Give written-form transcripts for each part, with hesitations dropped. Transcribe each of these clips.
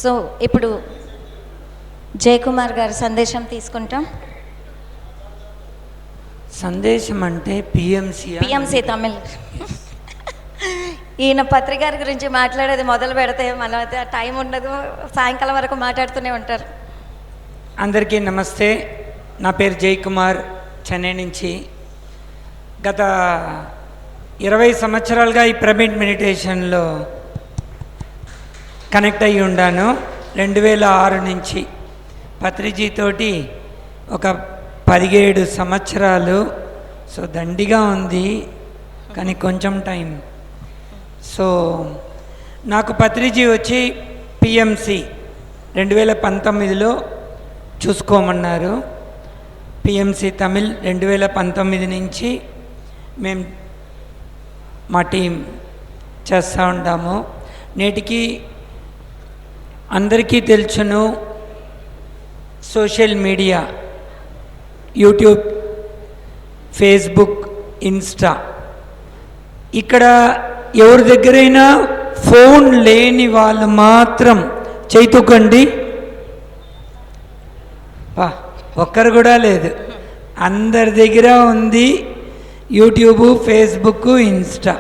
So ఇప్పుడు జయకుమార్ గారి సందేశం తీసుకుంటాం. సందేశం అంటే పిఎంసి తమిళ్. ఈయన పత్రికారి గురించి మాట్లాడేది మొదలు పెడితే మన టైం ఉండదు, సాయంకాలం వరకు మాట్లాడుతూనే ఉంటారు. అందరికీ నమస్తే. నా పేరు జయకుమార్, చెన్నై నుంచి. గత 20 సంవత్సరాలుగా ఈ పిరమిడ్ మెడిటేషన్లో కనెక్ట్ అయ్యి ఉన్నాను. 2006 నుంచి పత్రిజీ తోటి ఒక 17 సంవత్సరాలు. సో దండిగా ఉంది, కానీ కొంచెం టైం. సో నాకు పత్రిజీ వచ్చి పిఎంసి 2019లో చూసుకోమన్నారు. పిఎంసి తమిళ్ 2019 నుంచి మేము మా టీం చేస్తూ ఉంటాము. నేటికి అందరికీ తెలుసును, social media, YouTube, Facebook, Insta, ఇక్కడ ఎవరి దగ్గరైనా ఫోన్ లేని వాళ్ళు మాత్రం చేతుకండి. ఒక్కరు కూడా లేదు, అందరి దగ్గర ఉంది యూట్యూబ్, ఫేస్బుక్, ఇన్స్టా.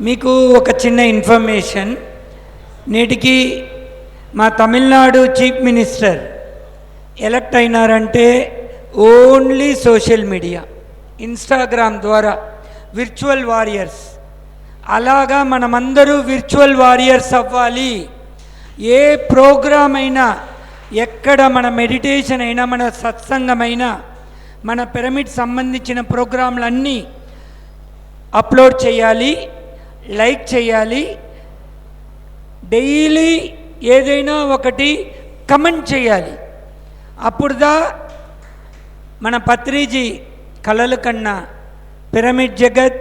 మీకు ఒక చిన్న ఇన్ఫర్మేషన్, నేటికి మా Tamil Nadu chief minister elect అయినారంటే only social media, Instagram ద్వారా. Virtual warriors. అలాగా మనమందరూ విర్చువల్ వారియర్స్ అవ్వాలి. ఏ ప్రోగ్రామ్ అయినా, ఎక్కడ మన మెడిటేషన్ అయినా, మన సత్సంగమైనా, మన పిరమిడ్ సంబంధించిన ప్రోగ్రాంలన్నీ అప్లోడ్ చేయాలి, లైక్ చేయాలి. డైలీ ఏదైనా ఒకటి కమెంట్ చేయాలి. అప్పుడుదా మన పత్రిజీ కళలు కన్నా పిరమిడ్ జగత్,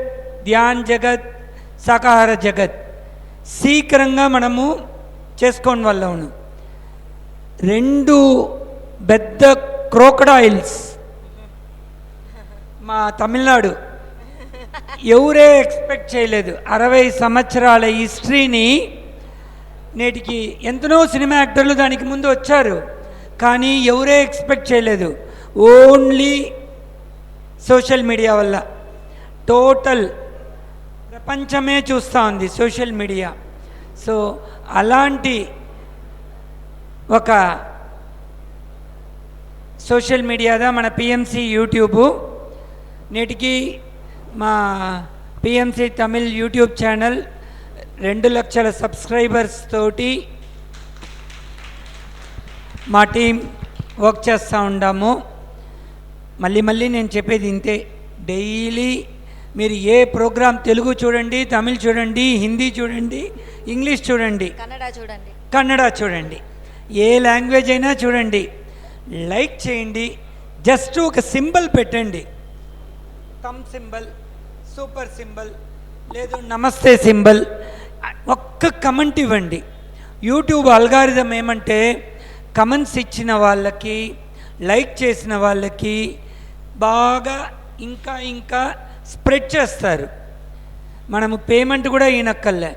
ధ్యాన్ జగత్, శాకాహార జగత్ శీఘ్రంగా మనము చేసుకోని వాళ్ళను. 2 పెద్ద క్రోకడాయిల్స్ మా తమిళనాడు ఎవరే ఎక్స్పెక్ట్ చేయలేదు. 60 సంవత్సరాల హిస్టరీని నేటికి ఎంతనో సినిమా యాక్టర్లు దానికి ముందు వచ్చారు, కానీ ఎవరే ఎక్స్పెక్ట్ చేయలేదు. ఓన్లీ సోషల్ మీడియా వల్ల టోటల్ ప్రపంచమే చూస్తూ ఉంది సోషల్ మీడియా. సో అలాంటి ఒక సోషల్ మీడియాదా మన పిఎంసి యూట్యూబు. నేటికి మా పిఎంసి తమిళ్ యూట్యూబ్ ఛానల్ 2 లక్షల సబ్స్క్రైబర్స్ తోటి మా టీం వర్క్ చేస్తూ ఉన్నాము. మళ్ళీ నేను చెప్పేది ఇంతే, డైలీ మీరు ఏ ప్రోగ్రామ్, తెలుగు చూడండి, తమిళ్ చూడండి, హిందీ చూడండి, ఇంగ్లీష్ చూడండి, కన్నడ చూడండి, ఏ లాంగ్వేజ్ అయినా చూడండి, లైక్ చేయండి. జస్ట్ ఒక సింబల్ పెట్టండి, థమ్ సింబల్, సూపర్ సింబల్, లేదు నమస్తే సింబల్, ఒక్క కమెంట్ ఇవ్వండి. యూట్యూబ్ అల్గారిథం ఏమంటే కమెంట్స్ ఇచ్చిన వాళ్ళకి, లైక్ చేసిన వాళ్ళకి బాగా ఇంకా స్ప్రెడ్ చేస్తారు. మనము పేమెంట్ కూడా ఈయనక్కర్లే,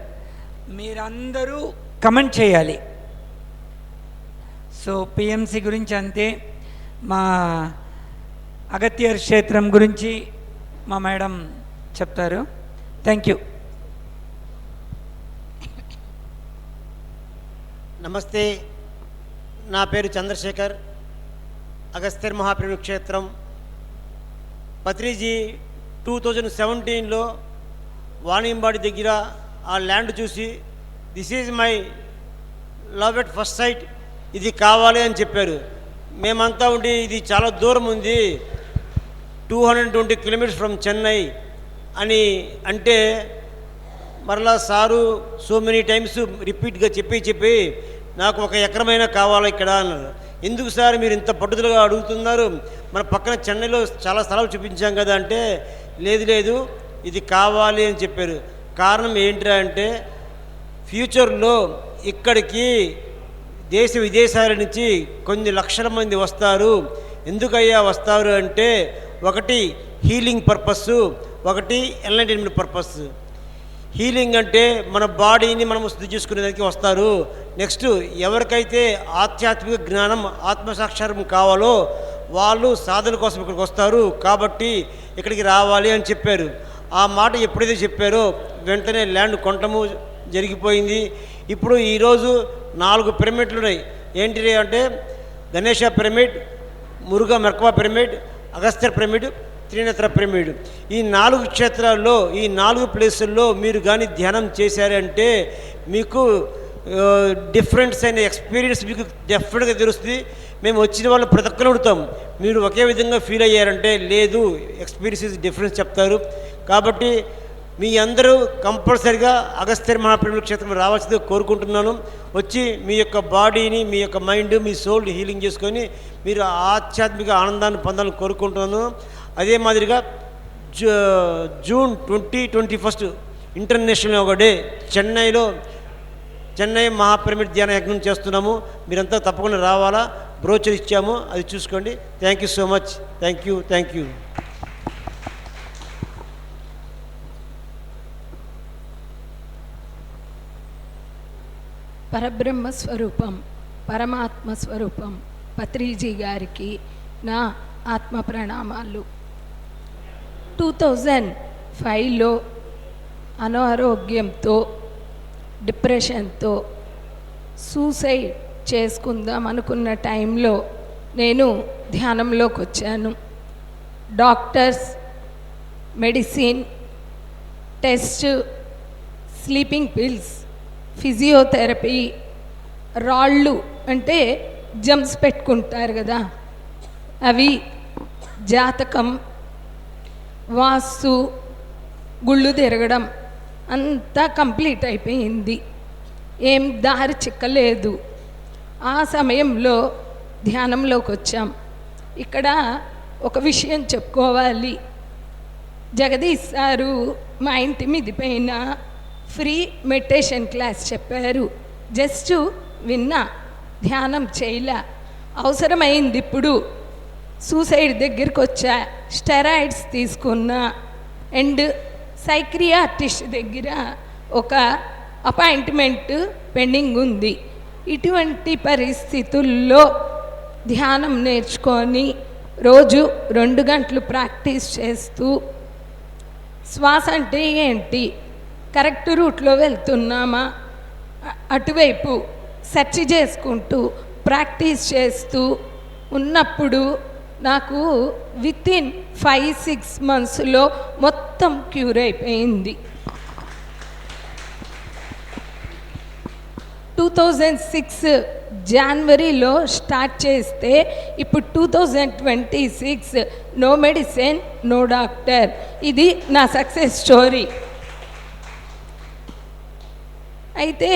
మీరందరూ కమెంట్ చేయాలి. సో పిఎంసి గురించి అంతే. మా అగత్యర్ క్షేత్రం గురించి మా మేడం చెప్తారు. Thank you. నమస్తే, నా పేరు చంద్రశేఖర్. అగస్త్యర్ మహాప్రభు క్షేత్రం పత్రిజీ 2017లో వాణింబాడి దగ్గర ఆ ల్యాండ్ చూసి, this is my love at first sight, ఇది కావాలి అని చెప్పారు. మేమంతా ఉండి ఇది చాలా దూరం ఉంది, 220 కిలోమీటర్స్ ఫ్రమ్ చెన్నై అని అంటే, మరలా సారు సో మెనీ టైమ్స్ రిపీట్గా చెప్పి నాకు 1 ఎకరమైనా కావాలి ఇక్కడ అన్నారు. ఎందుకు సార్ మీరు ఇంత పట్టుదలగా అడుగుతున్నారు, మన పక్కన చెన్నైలో చాలా స్థలాలు చూపించాం కదా అంటే, లేదు ఇది కావాలి అని చెప్పారు. కారణం ఏంటి అంటే, ఫ్యూచర్లో ఇక్కడికి దేశ విదేశాల నుంచి కొన్ని లక్షల మంది వస్తారు. ఎందుకయ్యా వస్తారు అంటే, ఒకటి హీలింగ్ పర్పస్, ఒకటి ఎన్లైటన్మెంట్ పర్పస్. హీలింగ్ అంటే మన బాడీని మనం శుద్ధి చేసుకునేదానికి వస్తారు. నెక్స్ట్ ఎవరికైతే ఆధ్యాత్మిక జ్ఞానం ఆత్మసాక్షాత్కారం కావాలో వాళ్ళు సాధన కోసం ఇక్కడికి వస్తారు, కాబట్టి ఇక్కడికి రావాలి అని చెప్పారు. ఆ మాట ఎప్పుడైతే చెప్పారో వెంటనే ల్యాండ్ కొనటము జరిగిపోయింది. ఇప్పుడు ఈరోజు 4 పిరమిడ్లు ఉన్నాయి. ఏంటి అంటే Ganesha pyramid, Muruga merkaba pyramid, Agastya pyramid, Trinetra pyramid. ఈ 4 క్షేత్రాల్లో ఈ 4 ప్లేసుల్లో మీరు కానీ ధ్యానం చేశారంటే మీకు డిఫరెన్స్ అయిన ఎక్స్పీరియన్స్ మీకు డెఫినెట్గా తెలుస్తుంది. మేము వచ్చిన వాళ్ళు ప్రతి ఒక్కరు అడుగుతాం, మీరు ఒకే విధంగా ఫీల్ అయ్యారంటే లేదు, ఎక్స్పీరియన్స్ డిఫరెన్స్ చెప్తారు. కాబట్టి మీ అందరూ కంపల్సరిగా అగస్త్య మహాపిరమిడ్ క్షేత్రం రావాల్సిందిగా కోరుకుంటున్నాను. వచ్చి మీ యొక్క బాడీని, మీ యొక్క మైండ్, మీ సోల్ హీలింగ్ చేసుకొని మీరు ఆధ్యాత్మిక ఆనందాన్ని పొందాలని కోరుకుంటున్నాను. అదే మాదిరిగా June 2021 international yoga day Chennai మహాపిరమిడ్ ధ్యాన యజ్ఞం చేస్తున్నాము. మీరంతా తప్పకుండా రావాలా. బ్రోచర్ ఇచ్చాము, అది చూసుకోండి. Thank you so much. Thank you. పరబ్రహ్మ స్వరూపం, పరమాత్మ స్వరూపం పత్రిజీ గారికి నా ఆత్మ ప్రణామాలు. 2005లో అనారోగ్యంతో, డిప్రెషన్తో సూసైడ్ చేసుకుందాం అనుకున్న టైంలో నేను ధ్యానంలోకి వచ్చాను. Doctors, medicine, test, sleeping pills, physiotherapy, రాళ్ళు అంటే జంప్స్ పెట్టుకుంటారు కదా అవి, జాతకం, వాస్తు, గుళ్ళు తిరగడం అంతా కంప్లీట్ అయిపోయింది. ఏం దారి చిక్కలేదు. ఆ సమయంలో ధ్యానంలోకి వచ్చాం. ఇక్కడ ఒక విషయం చెప్పుకోవాలి. జగదీష్ సారు మా ఇంటి మీది పైన ఫ్రీ మెడిటేషన్ క్లాస్ చెప్పారు. జస్ట్ విన్నా, ధ్యానం చేయలే. అవసరమైంది ఇప్పుడు సూసైడ్ దగ్గరికి వచ్చా, స్టెరాయిడ్స్ తీసుకున్నా, అండ్ సైక్రియాటిస్ట్ దగ్గర ఒక అపాయింట్మెంట్ పెండింగ్ ఉంది. ఇటువంటి పరిస్థితుల్లో ధ్యానం నేర్చుకొని రోజు 2 గంటలు ప్రాక్టీస్ చేస్తూ శ్వాస అంటే ఏంటి, కరెక్ట్ రూట్లో వెళ్తున్నామా, అటువైపు సెర్చ్ చేసుకుంటూ ప్రాక్టీస్ చేస్తూ ఉన్నప్పుడు నాకు వితిన్ 5-6 మంత్స్లో మొత్తం క్యూర్ అయిపోయింది. 2006 జనవరిలో స్టార్ట్ చేస్తే ఇప్పుడు 2026 నో మెడిసిన్, నో డాక్టర్. ఇది నా సక్సెస్ స్టోరీ. అయితే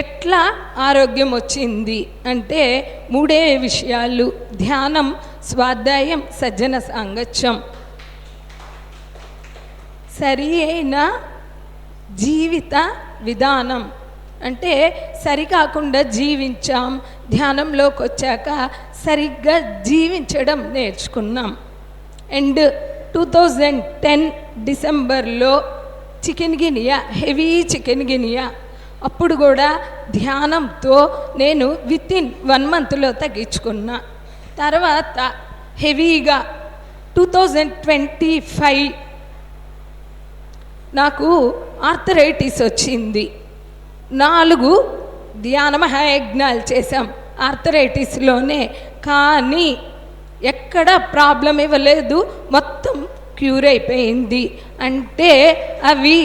ఎట్లా ఆరోగ్యం వచ్చింది అంటే 3 విషయాలు: ధ్యానం, స్వాధ్యాయం, సజ్జన సాంగత్యం. సరి అయిన జీవిత విధానం అంటే సరికాకుండా జీవించాం. ధ్యానంలోకి వచ్చాక సరిగ్గా జీవించడం నేర్చుకున్నాం. అండ్ 2010 డిసెంబర్లో chicken Guinea, heavy chicken Guinea, అప్పుడు కూడా ధ్యానంతో నేను వితిన్ 1 మంత్లో తగ్గించుకున్నా. తర్వాత హెవీగా 2025 నాకు ఆర్థరైటిస్ వచ్చింది. 4 ధ్యాన మహాయజ్ఞాలు చేశాం ఆర్థరైటిస్లోనే, కానీ ఎక్కడ ప్రాబ్లం ఇవ్వలేదు, మొత్తం క్యూర్ అయిపోయింది. అంటే అవి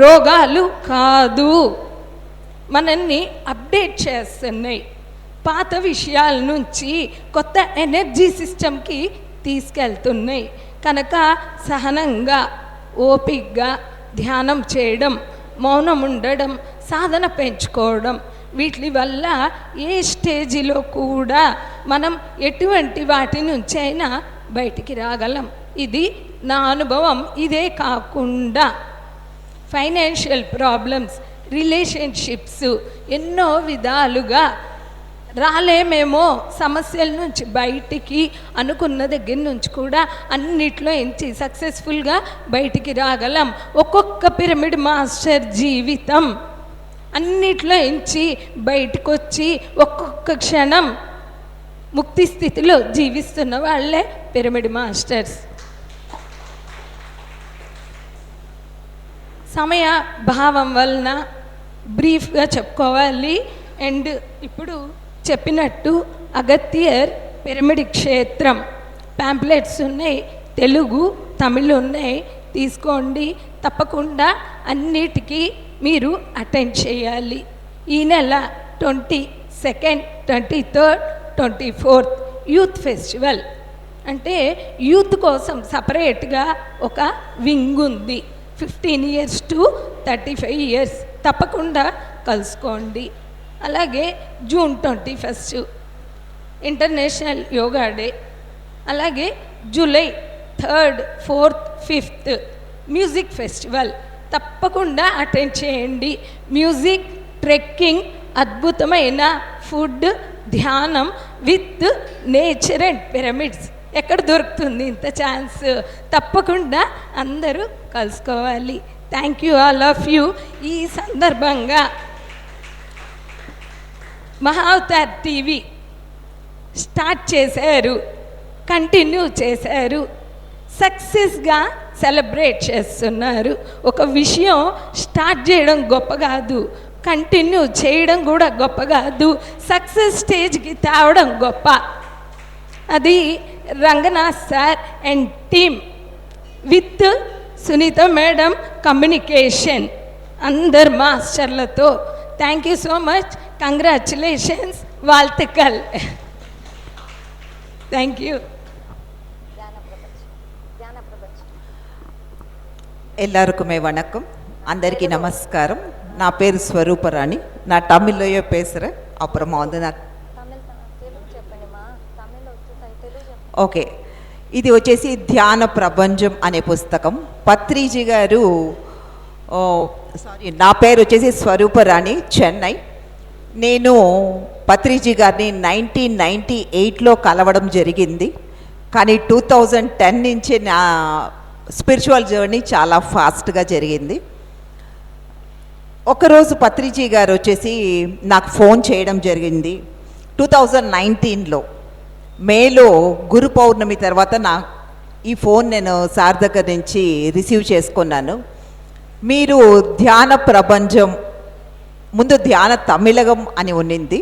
రోగాలు కాదు, మనల్ని అప్డేట్ చేస్తున్నాయి. పాత విషయాల నుంచి కొత్త ఎనర్జీ సిస్టమ్కి తీసుకెళ్తున్నాయి. కనుక సహనంగా, ఓపికగా ధ్యానం చేయడం, మౌనం ఉండడం, సాధన పెంచుకోవడం, వీటి వల్ల ఏ స్టేజిలో కూడా మనం ఎటువంటి వాటి నుంచైనా బయటికి రాగలం. ఇది నా అనుభవం. ఇదే కాకుండా ఫైనాన్షియల్ ప్రాబ్లమ్స్, రిలేషన్షిప్స్, ఎన్నో విధాలుగా రాలేమేమో సమస్యల నుంచి బయటికి, అనుకున్న దగ్గర నుంచి కూడా అన్నిట్లో ఎంచి సక్సెస్ఫుల్గా బయటికి రాగలం. ఒక్కొక్క పిరమిడ్ మాస్టర్ జీవితం అన్నిట్లో ఎంచి బయటకు వచ్చి ఒక్కొక్క క్షణం ముక్తి స్థితిలో జీవిస్తున్న వాళ్ళే పిరమిడ్ మాస్టర్స్. సమయ భావం వలన బ్రీఫ్గా చెప్పుకోవాలి. అండ్ ఇప్పుడు చెప్పినట్టు అగత్యర్ పిరమిడ్ క్షేత్రం ప్యాంప్లెట్స్ ఉన్నాయి, తెలుగు తమిళ్ ఉన్నాయి, తీసుకోండి. తప్పకుండా అన్నిటికీ మీరు అటెండ్ చేయాలి. ఈ నెల 22nd, 23rd, 24th youth festival. అంటే యూత్ కోసం సపరేట్గా ఒక వింగ్ ఉంది, 15 years to 35 years. తప్పకుండా కలుసుకోండి. అలాగే June 21st international yoga day. అలాగే July 3rd, 4th, 5th music festival. తప్పకుండా అటెండ్ చేయండి. మ్యూజిక్, ట్రెక్కింగ్, అద్భుతమైన ఫుడ్, ధ్యానం విత్ నేచర్ అండ్ పిరమిడ్స్. ఎక్కడ దొరుకుతుంది ఇంత ఛాన్స్? తప్పకుండా అందరూ కలుసుకోవాలి. Thank you all of you. ఈ సందర్భంగా మహావతార్ టీవీ స్టార్ట్ చేశారు, కంటిన్యూ చేశారు, సక్సెస్గా సెలబ్రేట్ చేస్తున్నారు. ఒక విషయం స్టార్ట్ చేయడం గొప్ప కాదు, కంటిన్యూ చేయడం కూడా గొప్ప కాదు, సక్సెస్ స్టేజ్కి తేవడం గొప్ప. అది Ranganath sir and team with Sunitha madam communication అందరు మాస్టర్లతో. Thank you so much. Congratulations వాల్తికల్. Thank you. எல்லாருக்குமே வணக்கம், అందరికీ నమస్కారం. నా పేరు స్వరూపరాణి, நான் தமிழ்லயே பேசுகிறேன். அப்புறமா நான் ఓకే. ఇది వచ్చేసి ధ్యాన ప్రపంచం అనే పుస్తకం. పత్రిజీ గారు, నా పేరు వచ్చేసి స్వరూపరాణి, చెన్నై. నేను పత్రిజీ గారిని 1998లో కలవడం జరిగింది. కానీ 2010 నుంచి నా స్పిరిచువల్ జర్నీ చాలా ఫాస్ట్గా జరిగింది. ఒకరోజు పత్రిజీ గారు వచ్చేసి నాకు ఫోన్ చేయడం జరిగింది 2019లో మేలో. గురు పౌర్ణమి తర్వాత ఈ ఫోన్ నేను సార్ దగ్గర నుంచి రిసీవ్ చేసుకున్నాను. మీరు ధ్యాన ప్రపంచం, ముందు ధ్యాన తమిళగం అని ఉన్నింది,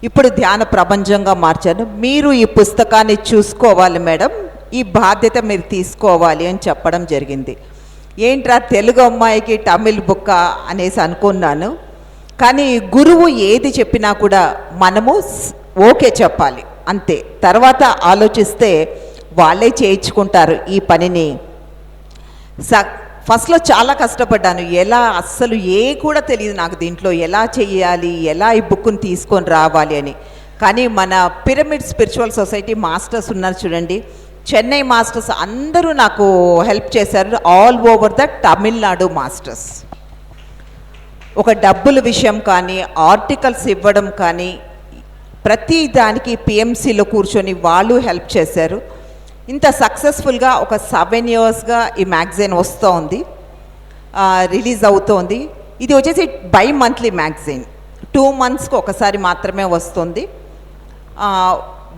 ఇప్పుడు ధ్యాన ప్రపంచంగా మార్చాను. మీరు ఈ పుస్తకాన్ని చూసుకోవాలి మేడం, ఈ బాధ్యత మీరు తీసుకోవాలి అని చెప్పడం జరిగింది. ఏంట్రా తెలుగు అమ్మాయికి తమిళ్ బుక్క అనేసి అనుకున్నాను. కానీ గురువు ఏది చెప్పినా కూడా మనము ఓకే చెప్పాలి అంతే. తర్వాత ఆలోచిస్తే వాళ్ళే చేయించుకుంటారు ఈ పనిని. ఫస్ట్లో చాలా కష్టపడ్డాను, ఎలా అస్సలు కూడా తెలియదు నాకు దీంట్లో ఎలా చేయాలి, ఎలా ఈ బుక్ని తీసుకొని రావాలి అని. కానీ మన పిరమిడ్ స్పిరిచువల్ సొసైటీ మాస్టర్స్ ఉన్నారు చూడండి, చెన్నై మాస్టర్స్ అందరూ నాకు హెల్ప్ చేశారు. All over the Tamil Nadu masters. ఒక డబ్బుల విషయం కానీ, ఆర్టికల్స్ ఇవ్వడం కానీ, ప్రతి దానికి పిఎంసిలో కూర్చొని వాళ్ళు హెల్ప్ చేశారు. ఇంత సక్సెస్ఫుల్గా ఒక 7 yearsగా ఈ మ్యాగజైన్ వస్తోంది, రిలీజ్ అవుతోంది. ఇది వచ్చేసి బై మంత్లీ మ్యాగజైన్, 2 monthsకి ఒకసారి మాత్రమే వస్తుంది.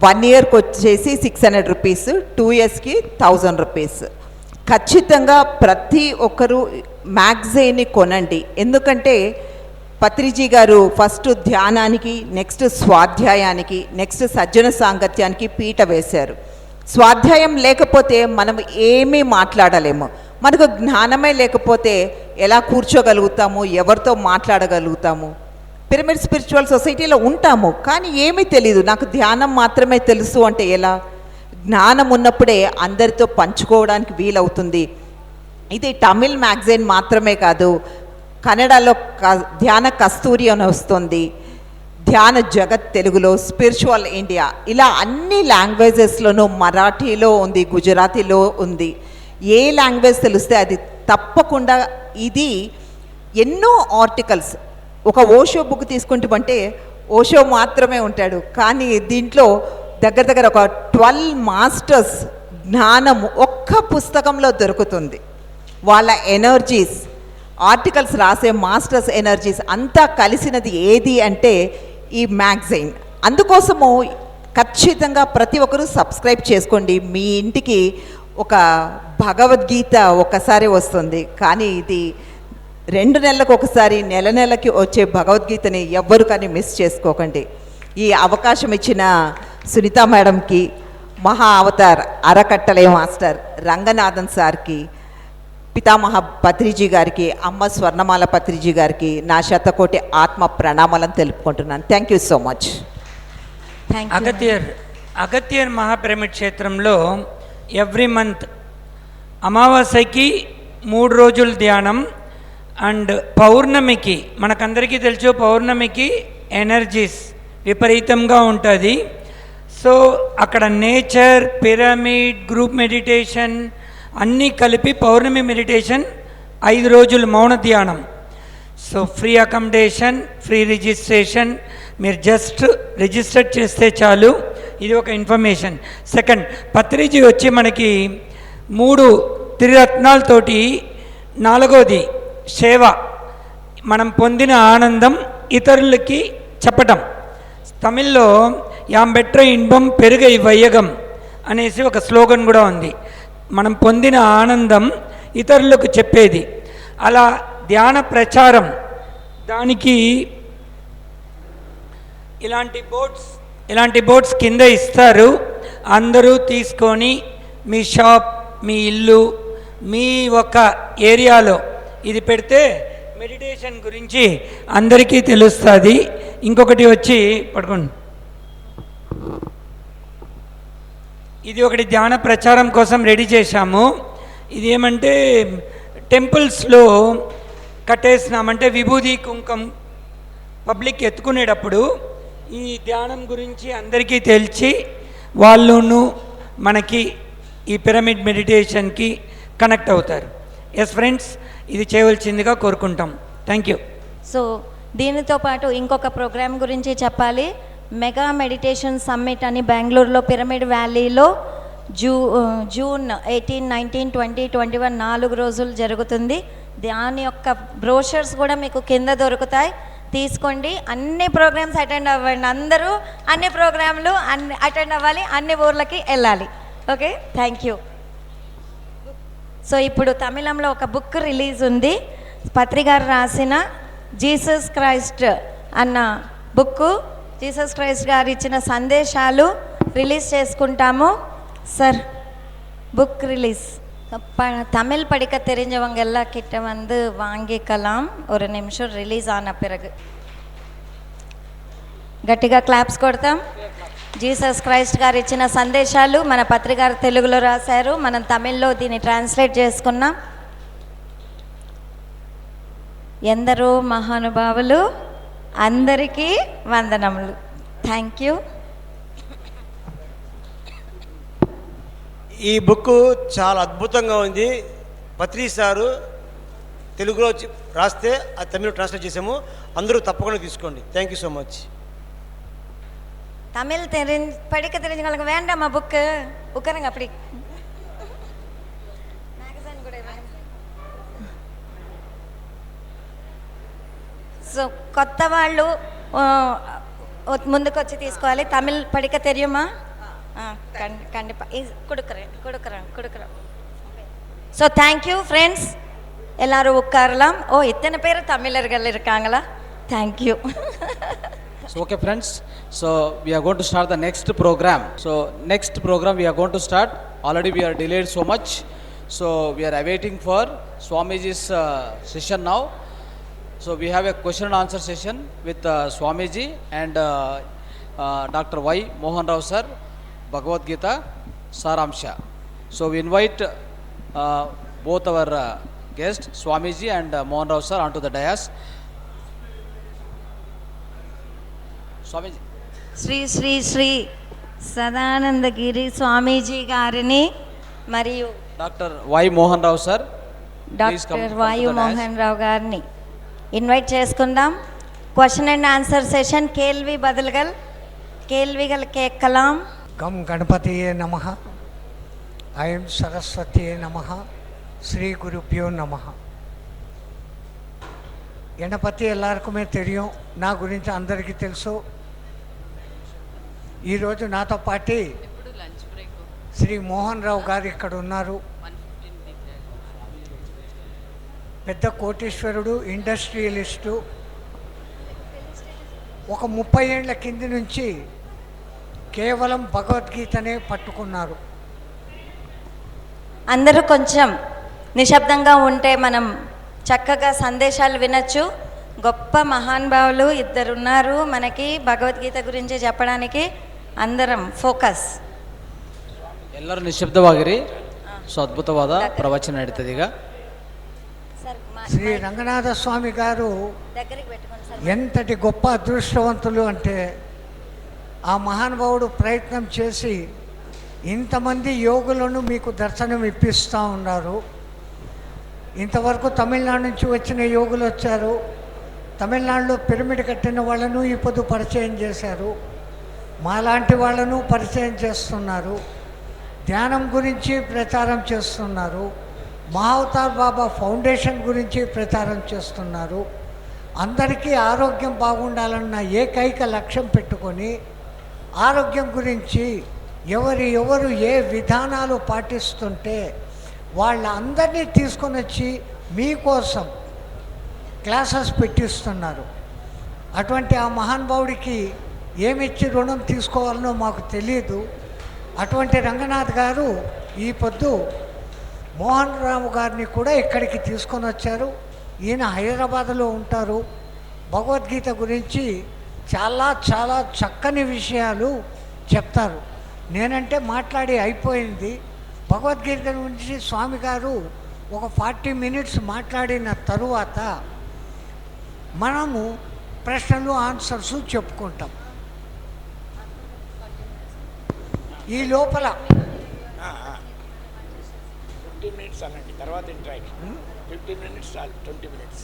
1 yearకి వచ్చేసి 600 rupees, 2 yearsకి 1000 rupees. ఖచ్చితంగా ప్రతి ఒక్కరూ మ్యాగజైన్ని కొనండి. ఎందుకంటే పత్రిజీ గారు ఫస్ట్ ధ్యానానికి, నెక్స్ట్ స్వాధ్యాయానికి, నెక్స్ట్ సజ్జన సాంగత్యానికి పీట వేశారు. స్వాధ్యాయం లేకపోతే మనం ఏమీ మాట్లాడలేము. మనకు జ్ఞానమే లేకపోతే ఎలా కూర్చోగలుగుతాము, ఎవరితో మాట్లాడగలుగుతాము? పిరమిడ్ స్పిరిచువల్ సొసైటీలో ఉంటాము కానీ ఏమీ తెలీదు, నాకు ధ్యానం మాత్రమే తెలుసు అంటే ఎలా? జ్ఞానం ఉన్నప్పుడే అందరితో పంచుకోవడానికి వీలవుతుంది. ఇది తమిళ్ మ్యాగజైన్ మాత్రమే కాదు, కన్నడలో ధ్యాన కస్తూరి అని వస్తుంది, ధ్యాన జగత్ తెలుగులో, స్పిరిచువల్ ఇండియా, ఇలా అన్ని లాంగ్వేజెస్లోనూ, మరాఠీలో ఉంది, గుజరాతీలో ఉంది. ఏ లాంగ్వేజ్ తెలిస్తే అది తప్పకుండా. ఇది ఎన్నో ఆర్టికల్స్, ఒక ఓషో బుక్ తీసుకుంటామంటే ఓషో మాత్రమే ఉంటాడు. కానీ దీంట్లో దగ్గర దగ్గర ఒక 12 మాస్టర్స్ జ్ఞానం ఒక్క పుస్తకంలో దొరుకుతుంది. వాళ్ళ ఎనర్జీస్, ఆర్టికల్స్ రాసే మాస్టర్స్ ఎనర్జీస్ అంతా కలిసినది ఏది అంటే ఈ మ్యాగజైన్. అందుకోసము ఖచ్చితంగా ప్రతి ఒక్కరూ సబ్స్క్రైబ్ చేసుకోండి. మీ ఇంటికి ఒక భగవద్గీత ఒకసారి వస్తుంది, కానీ ఇది 2 నెలలకు ఒకసారి, నెల నెలకి వచ్చే భగవద్గీతని ఎవ్వరు కానీ మిస్ చేసుకోకండి. ఈ అవకాశం ఇచ్చిన సునీత మేడంకి, మహా అవతార్ అరకట్టలే మాస్టర్ రంగనాథన్ సార్కి, పితామహ పత్రిజీ గారికి, అమ్మ స్వర్ణమాల పత్రిజీ గారికి నా శతకోటి ఆత్మ ప్రణామాలను తెలుపుకుంటున్నాను. Thank you so much. Thank you. Agathiyar మహాపిరమిడ్ క్షేత్రంలో ఎవ్రీ మంత్ అమావాస్యకి 3 రోజులు ధ్యానం అండ్ పౌర్ణమికి, మనకందరికీ తెలుసు పౌర్ణమికి ఎనర్జీస్ విపరీతంగా ఉంటుంది. సో అక్కడ నేచర్, పిరమిడ్, గ్రూప్ మెడిటేషన్ అన్నీ కలిపి పౌర్ణమి మెడిటేషన్ 5 రోజులు మౌన ధ్యానం. So free accommodation, free registration, మీరు జస్ట్ రిజిస్టర్ చేస్తే చాలు. ఇది ఒక ఇన్ఫర్మేషన్. సెకండ్, పత్రిజీ వచ్చి మనకి 3 త్రిరత్నాలతోటి 4వది సేవ, మనం పొందిన ఆనందం ఇతరులకి చెప్పటం. తమిళ్లో యాంబెట్ర ఇన్బం పెరుగై వైయగం అనేసి ఒక స్లోగన్ కూడా ఉంది. మనం పొందిన ఆనందం ఇతరులకు చెప్పేది. అలా ధ్యాన ప్రచారం, దానికి ఇలాంటి బోర్డ్స్ కింద ఇస్తారు. అందరూ తీసుకొని మీ షాప్, మీ ఇల్లు, మీ ఒక ఏరియాలో ఇది పెడితే మెడిటేషన్ గురించి అందరికీ తెలుస్తుంది. ఇంకొకటి వచ్చి పడుకోండి, ఇది ఒకటి ధ్యాన ప్రచారం కోసం రెడీ చేశాము. ఇది ఏమంటే టెంపుల్స్లో కట్టేసినామంటే విభూది కుంకం పబ్లిక్ ఎత్తుకునేటప్పుడు ఈ ధ్యానం గురించి అందరికీ తెలిసి వాళ్ళును మనకి ఈ పిరమిడ్ మెడిటేషన్కి కనెక్ట్ అవుతారు. ఎస్ ఫ్రెండ్స్, ఇది చేయవలసిందిగా కోరుకుంటాం. Thank you. సో దీనితో పాటు ఇంకొక ప్రోగ్రామ్ గురించి చెప్పాలి. మెగా మెడిటేషన్ సమ్మిట్ అని బెంగళూరులో పిరమిడ్ వ్యాలీలో జూన్ 18, 19, 20, 21 4 రోజులు జరుగుతుంది. దాని యొక్క బ్రోషర్స్ కూడా మీకు కింద దొరుకుతాయి, తీసుకోండి. అన్ని ప్రోగ్రామ్స్ అటెండ్ అవ్వండి. అందరూ అన్ని ప్రోగ్రాంలు అటెండ్ అవ్వాలి, అన్ని ఊర్లకి వెళ్ళాలి. Okay, thank you. సో ఇప్పుడు తమిళంలో ఒక బుక్ రిలీజ్ ఉంది. పత్రిగారు రాసిన జీసస్ క్రైస్ట్ అన్న బుక్, జీసస్ క్రైస్ట్ గారు ఇచ్చిన సందేశాలు రిలీజ్ చేసుకుంటాము. சார் புக் ரிலீஸ் தமிழ் படிக்க தெரிஞ்சவங்க எல்லாம் கிட்ட வந்து வாங்கிக்கலாம். ஒரு நிமிஷம் ரிలీజ్ ஆன பிறகு గట్టిగా క్లాప్స్ కొడతాం. జీసస్ క్రైస్ట్ గారు ఇచ్చిన సందేశాలు మన పత్రికారు తెలుగులో రాశారు, మనం తమిళ్లో దీన్ని ట్రాన్స్లేట్ చేసుకున్నాం. ఎందరో మహానుభావులు, అందరికీ వందనములు. Thank you. ఈ బుక్ చాలా అద్భుతంగా ఉంది. పత్రి సారు తెలుగులో రాస్తే అది తమిళ ట్రాన్స్లేట్ చేసాము. అందరూ తప్పకుండా తీసుకోండి. Thank you so much. Tamil படிக்க தெரிஞ்சவங்களுக்கு வேண்டாமா புக்கு? உட்காருங்க அப்படி. సో కొత్త వాళ్ళు ముందుకు వచ్చి తీసుకోవాలి. తమిళ్ படிக்க தெரியுமா? கண்டிப்பாக கொடுக்குறேன். ஸோ தேங்க்யூ ஃப்ரெண்ட்ஸ், எல்லாரும் உட்காரலாம். ஓ, இத்தனை பேர் தமிழர்கள் இருக்காங்களா? Thank you. So, okay friends, so we are going to start the next program. So next program we are going to start. Already we are delayed so much, so we are awaiting for Swamiji's session now. So we have a question and answer session with Swamiji and Dr. Y. Mohan Rao sir, Bhagavad Gita Saramsha. So we invite both our guests, Swamiji and Mohan Rao sir, onto the dais. Swamiji. Sri Sri Sri Sadanandagiri Swamiji గారిని మరియు doctor Y Mohan Rao sir, doctor Vayu Mohan Rao గారిని invite చేసుకుందాం. Question and answer session केल्वी बदलगल केल्विगल केक्कलाम गम गणपतिये नमः ऐं सरस्वतीये नमः శ్రీ గురుభ్యో నమః. గణపతి ఎల్లరికమే తెలియం, నా గురించి అందరికీ తెలుసు. ఈరోజు నాతో పాటు శ్రీ మోహన్ రావు గారు ఇక్కడ ఉన్నారు. పెద్ద కోటీశ్వరుడు, ఇండస్ట్రియలిస్టు. ఒక 30 ఏళ్ల కింది నుంచి కేవలం భగవద్గీతనే పట్టుకున్నారు. అందరూ కొంచెం నిశ్శబ్దంగా ఉంటే మనం చక్కగా సందేశాలు వినొచ్చు. గొప్ప మహానుభావులు ఇద్దరున్నారు మనకి భగవద్గీత గురించి చెప్పడానికి. అందరం ఫోకಸ್. ಎಲ್ಲರೂ ನಿಶ್ಶಬ್ದವಾಗಿರಿ. ಸೊ ಅದ್ಭುತವಾದ ಪ್ರವಚನ ನಡೀತದೆ ಈಗ. శ్రీ రంగనాథ స్వామి గారు దగ్గరికి పెట్టుకోండి సార్. ఎంతటి గొప్ప అదృష్టవంతులు అంటే, ఆ మహానుభావుడు ప్రయత్నం చేసి ఇంతమంది యోగులను మీకు దర్శనం ఇప్పిస్తూ ఉన్నారు. ఇంతవరకు తమిళనాడు నుంచి వచ్చిన యోగులు వచ్చారు. తమిళనాడులో పిరమిడ్ కట్టిన వాళ్ళను ఇప్పుడు పరిచయం చేశారు. మాలాంటి వాళ్ళను పరిచయం చేస్తున్నారు. ధ్యానం గురించి ప్రచారం చేస్తున్నారు. మహావతార్ బాబా ఫౌండేషన్ గురించి ప్రచారం చేస్తున్నారు. అందరికీ ఆరోగ్యం బాగుండాలన్న ఏకైక లక్ష్యం పెట్టుకొని ఆరోగ్యం గురించి ఎవరు ఏ విధానాలు పాటిస్తుంటే వాళ్ళందరినీ తీసుకొని వచ్చి మీకోసం క్లాసెస్ పెట్టిస్తున్నారు. అటువంటి ఆ మహానుభావుడికి ఏమిచ్చి రుణం తీసుకోవాలనో మాకు తెలియదు. అటువంటి రంగనాథ్ గారు ఈ పొద్దు మోహన్ రావు గారిని కూడా ఇక్కడికి తీసుకొని వచ్చారు. ఈయన హైదరాబాద్లో ఉంటారు. భగవద్గీత గురించి చాలా చాలా చక్కని విషయాలు చెప్తారు. నేనంటే మాట్లాడి అయిపోయింది. భగవద్గీత గురించి స్వామి గారు ఒక 40 మినిట్స్ మాట్లాడిన తరువాత మనము ప్రశ్నలు ఆన్సర్స్ చెప్పుకుంటాం. ఈ లోపల 15 మినిట్స్ అనండి, తర్వాత ఇంటరాక్షన్. 15 మినిట్స్ చాలు. 20 minutes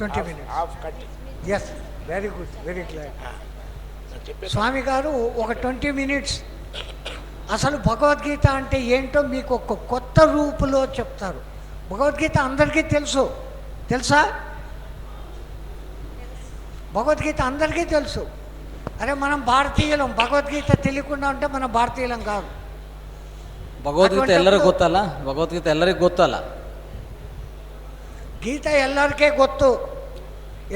20 minutes half cut. Yes, very good, very clear. చెప్పే స్వామి గారు ఒక 20 మినిట్స్ అసలు భగవద్గీత అంటే ఏంటో మీకు ఒక కొత్త రూపులో చెప్తారు. భగవద్గీత అందరికీ తెలుసా? భగవద్గీత అందరికీ తెలుసు. అరే మనం భారతీయులం, భగవద్గీత తెలియకుండా ఉంటే మనం భారతీయులం కాదు. ಭಗವದ್ಗೀತೆ ಎಲ್ಲರಿಗೂ ಗೊತ್ತಲ್ಲ? ಭಗವದ್ಗೀತೆ ಎಲ್ಲರಿಗೂ ಗೊತ್ತಲ್ಲ? ಗೀತೆ ಎಲ್ಲರಿಗೇ ಗೊತ್ತು,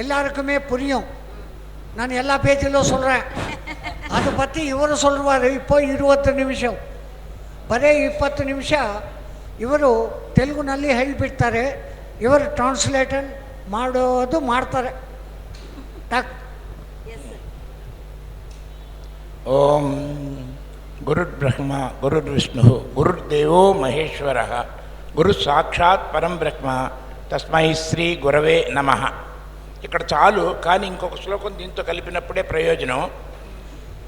எல்லாருக்குமே புரியும். நான் எல்லா பேஜிலும் சொல்கிறேன். அதை பற்றி இவர் சொல்லுவார். இப்போ 20 ನಿಮಿಷ, ಬರೀ 20 ನಿಮಿಷ ಇವರು ತೆಲುಗುನಲ್ಲಿ ಹೇಳಿಬಿಡ್ತಾರೆ. ಇವರು ಟ್ರಾನ್ಸ್ಲೇಟನ್ ಮಾಡೋದು ಮಾಡ್ತಾರೆ. ಟಕ್. ఓం గురుర్బ్రహ్మ గురుర్విష్ణు గురుర్దేవో మహేశ్వర గురు సాక్షాత్ పరం బ్రహ్మ తస్మై శ్రీ గురవే నమః. ఇక్కడ చాలు, కానీ ఇంకొక శ్లోకం దీంతో కలిపినప్పుడే ప్రయోజనం.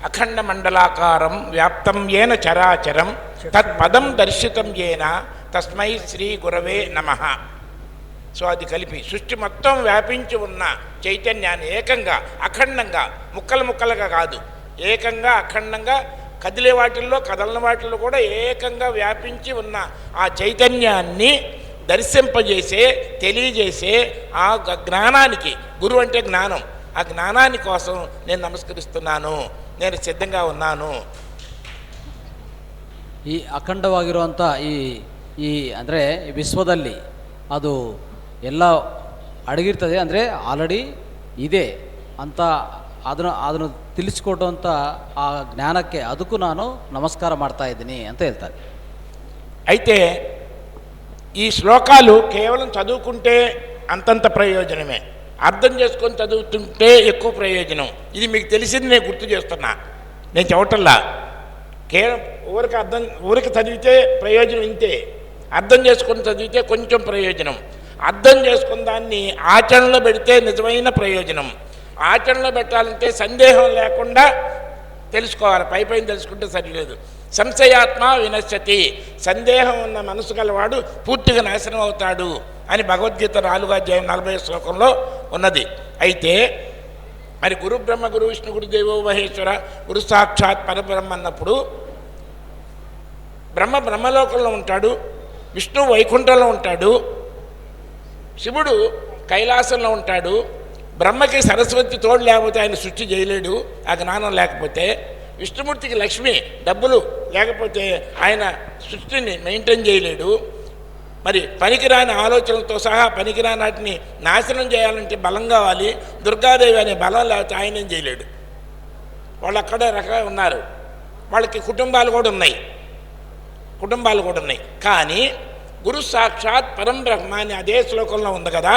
అఖండ మండలాకారం వ్యాప్తం ఏన చరాచరం తత్పదం దర్శితం ఏన తస్మై శ్రీ గురవే నమః. సో అది కలిపి సృష్టి మొత్తం వ్యాపించి ఉన్న చైతన్యాన్ని ఏకంగా అఖండంగా ముక్కలు ముక్కలుగా కాదు, ఏకంగా అఖండంగా కదిలే వాటిల్లో కదలని వాటిల్లో కూడా ఏకంగా వ్యాపించి ఉన్న ఆ చైతన్యాన్ని దర్శింపజేసే తెలియజేసే ఆ జ్ఞానానికి, గురువు అంటే జ్ఞానం, ఆ జ్ఞానాన్ని కోసం నేను నమస్కరిస్తున్నాను, నేను సిద్ధంగా ఉన్నాను. ಈ ಅಖಂಡವಾಗಿರುವಂಥ ಈ ಅಂದರೆ ವಿಶ್ವದಲ್ಲಿ ಅದು ಎಲ್ಲ ಅಡಗಿರ್ತದೆ, ಅಂದರೆ ಆಲ್ರೆಡಿ ಇದೆ ಅಂತ ಅದನ್ನು ತಿಳಿಸ್ಕೊಡುವಂಥ ಆ ಜ್ಞಾನಕ್ಕೆ ಅದಕ್ಕೂ ನಾನು ನಮಸ್ಕಾರ ಮಾಡ್ತಾ ಇದ್ದೀನಿ ಅಂತ ಹೇಳ್ತಾರೆ. అయితే ఈ శ్లోకాలు కేవలం చదువుకుంటే అంతంత ప్రయోజనమే, అర్థం చేసుకొని చదువుతుంటే ఎక్కువ ప్రయోజనం. ఇది మీకు తెలిసింది నేను గుర్తు చేస్తున్నా, నేను చెప్పటల్లా. కేవలం ఊరికి చదివితే ప్రయోజనం ఇంతే, అర్థం చేసుకొని చదివితే కొంచెం ప్రయోజనం, అర్థం చేసుకున్న దాన్ని ఆచరణలో పెడితే నిజమైన ప్రయోజనం. ఆచరణలో పెట్టాలంటే సందేహం లేకుండా తెలుసుకోవాలి, పైపైన తెలుసుకుంటే సరిలేదు. సంశయాత్మ వినశ్యతి, సందేహం ఉన్న మనసు గలవాడు పూర్తిగా నాశనం అవుతాడు అని భగవద్గీత 4వ అధ్యాయం 40వ శ్లోకంలో ఉన్నది. అయితే మరి గురు బ్రహ్మ గురు విష్ణు గురుదేవో మహేశ్వర గురు సాక్షాత్ పరబ్రహ్మ అన్నప్పుడు బ్రహ్మ బ్రహ్మలోకంలో ఉంటాడు, విష్ణువు వైకుంఠంలో ఉంటాడు, శివుడు కైలాసంలో ఉంటాడు. బ్రహ్మకి సరస్వతి తోడు లేకపోతే ఆయన సృష్టి చేయలేడు, ఆ జ్ఞానం లేకపోతే. విష్ణుమూర్తికి లక్ష్మి డబ్బులు లేకపోతే ఆయన సృష్టిని మెయింటైన్ చేయలేడు. మరి పనికిరాని ఆలోచనలతో సహా పనికిరాని వాటిని నాశనం చేయాలంటే బలం కావాలి. దుర్గాదేవి అనే బలం లేకపోతే ఆయన ఏం చేయలేడు. వాళ్ళు అక్కడే రకంగా ఉన్నారు, వాళ్ళకి కుటుంబాలు కూడా ఉన్నాయి. కానీ గురు సాక్షాత్ పరంబ్రహ్మ అని అదే శ్లోకంలో ఉంది కదా,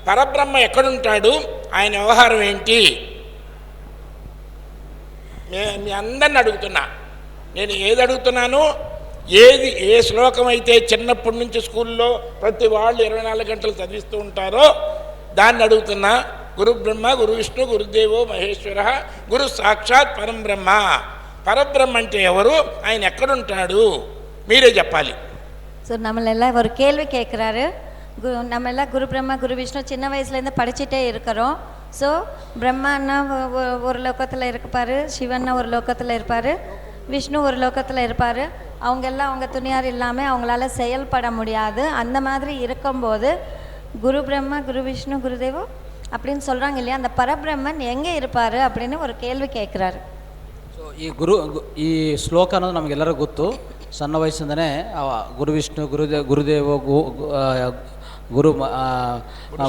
పరబ్రహ్మ ఎక్కడుంటాడు, ఆయన వ్యవహారం ఏంటి? మీ అందరిని అడుగుతున్నా. నేను ఏది అడుగుతున్నాను, ఏ శ్లోకం అయితే చిన్నప్పటి నుంచి స్కూల్లో ప్రతి వాళ్ళు 24 గంటలు చదివిస్తూ ఉంటారో దాన్ని అడుగుతున్నా. గురు బ్రహ్మ గురు విష్ణు గురుదేవో మహేశ్వర గురు సాక్షాత్ పరంబ్రహ్మ. పరబ్రహ్మ అంటే ఎవరు, ఆయన ఎక్కడుంటాడు, మీరే చెప్పాలి. ஸோ நம்மளெல்லாம் ஒரு கேள்வி கேட்குறாரு. நம்ம எல்லாம் குரு பிரம்மா குரு விஷ்ணு சின்ன வயசுலேருந்து படிச்சுட்டே இருக்கிறோம். ஸோ பிரம்மான்னா ஒரு லோகத்தில் இருப்பார், சிவன்னா ஒரு லோகத்தில் இருப்பார், விஷ்ணு ஒரு லோகத்தில் இருப்பார். அவங்கெல்லாம் அவங்க துணியார் இல்லாமல் அவங்களால செயல்பட முடியாது. அந்த மாதிரி இருக்கும்போது குரு பிரம்மா குரு விஷ்ணு குருதேவோ அப்படின்னு சொல்கிறாங்க இல்லையா, அந்த பரபிரம்மன் எங்கே இருப்பார் அப்படின்னு ஒரு கேள்வி கேட்குறாரு. ಸೊ ಈ ಶ್ಲೋಕ ಅನ್ನೋದು ನಮಗೆಲ್ಲರಿಗೂ ಗೊತ್ತು. ಸಣ್ಣ ವಯಸ್ಸಿಂದನೇ ಗುರು ವಿಷ್ಣು ಗುರುದೇವ ಗುರು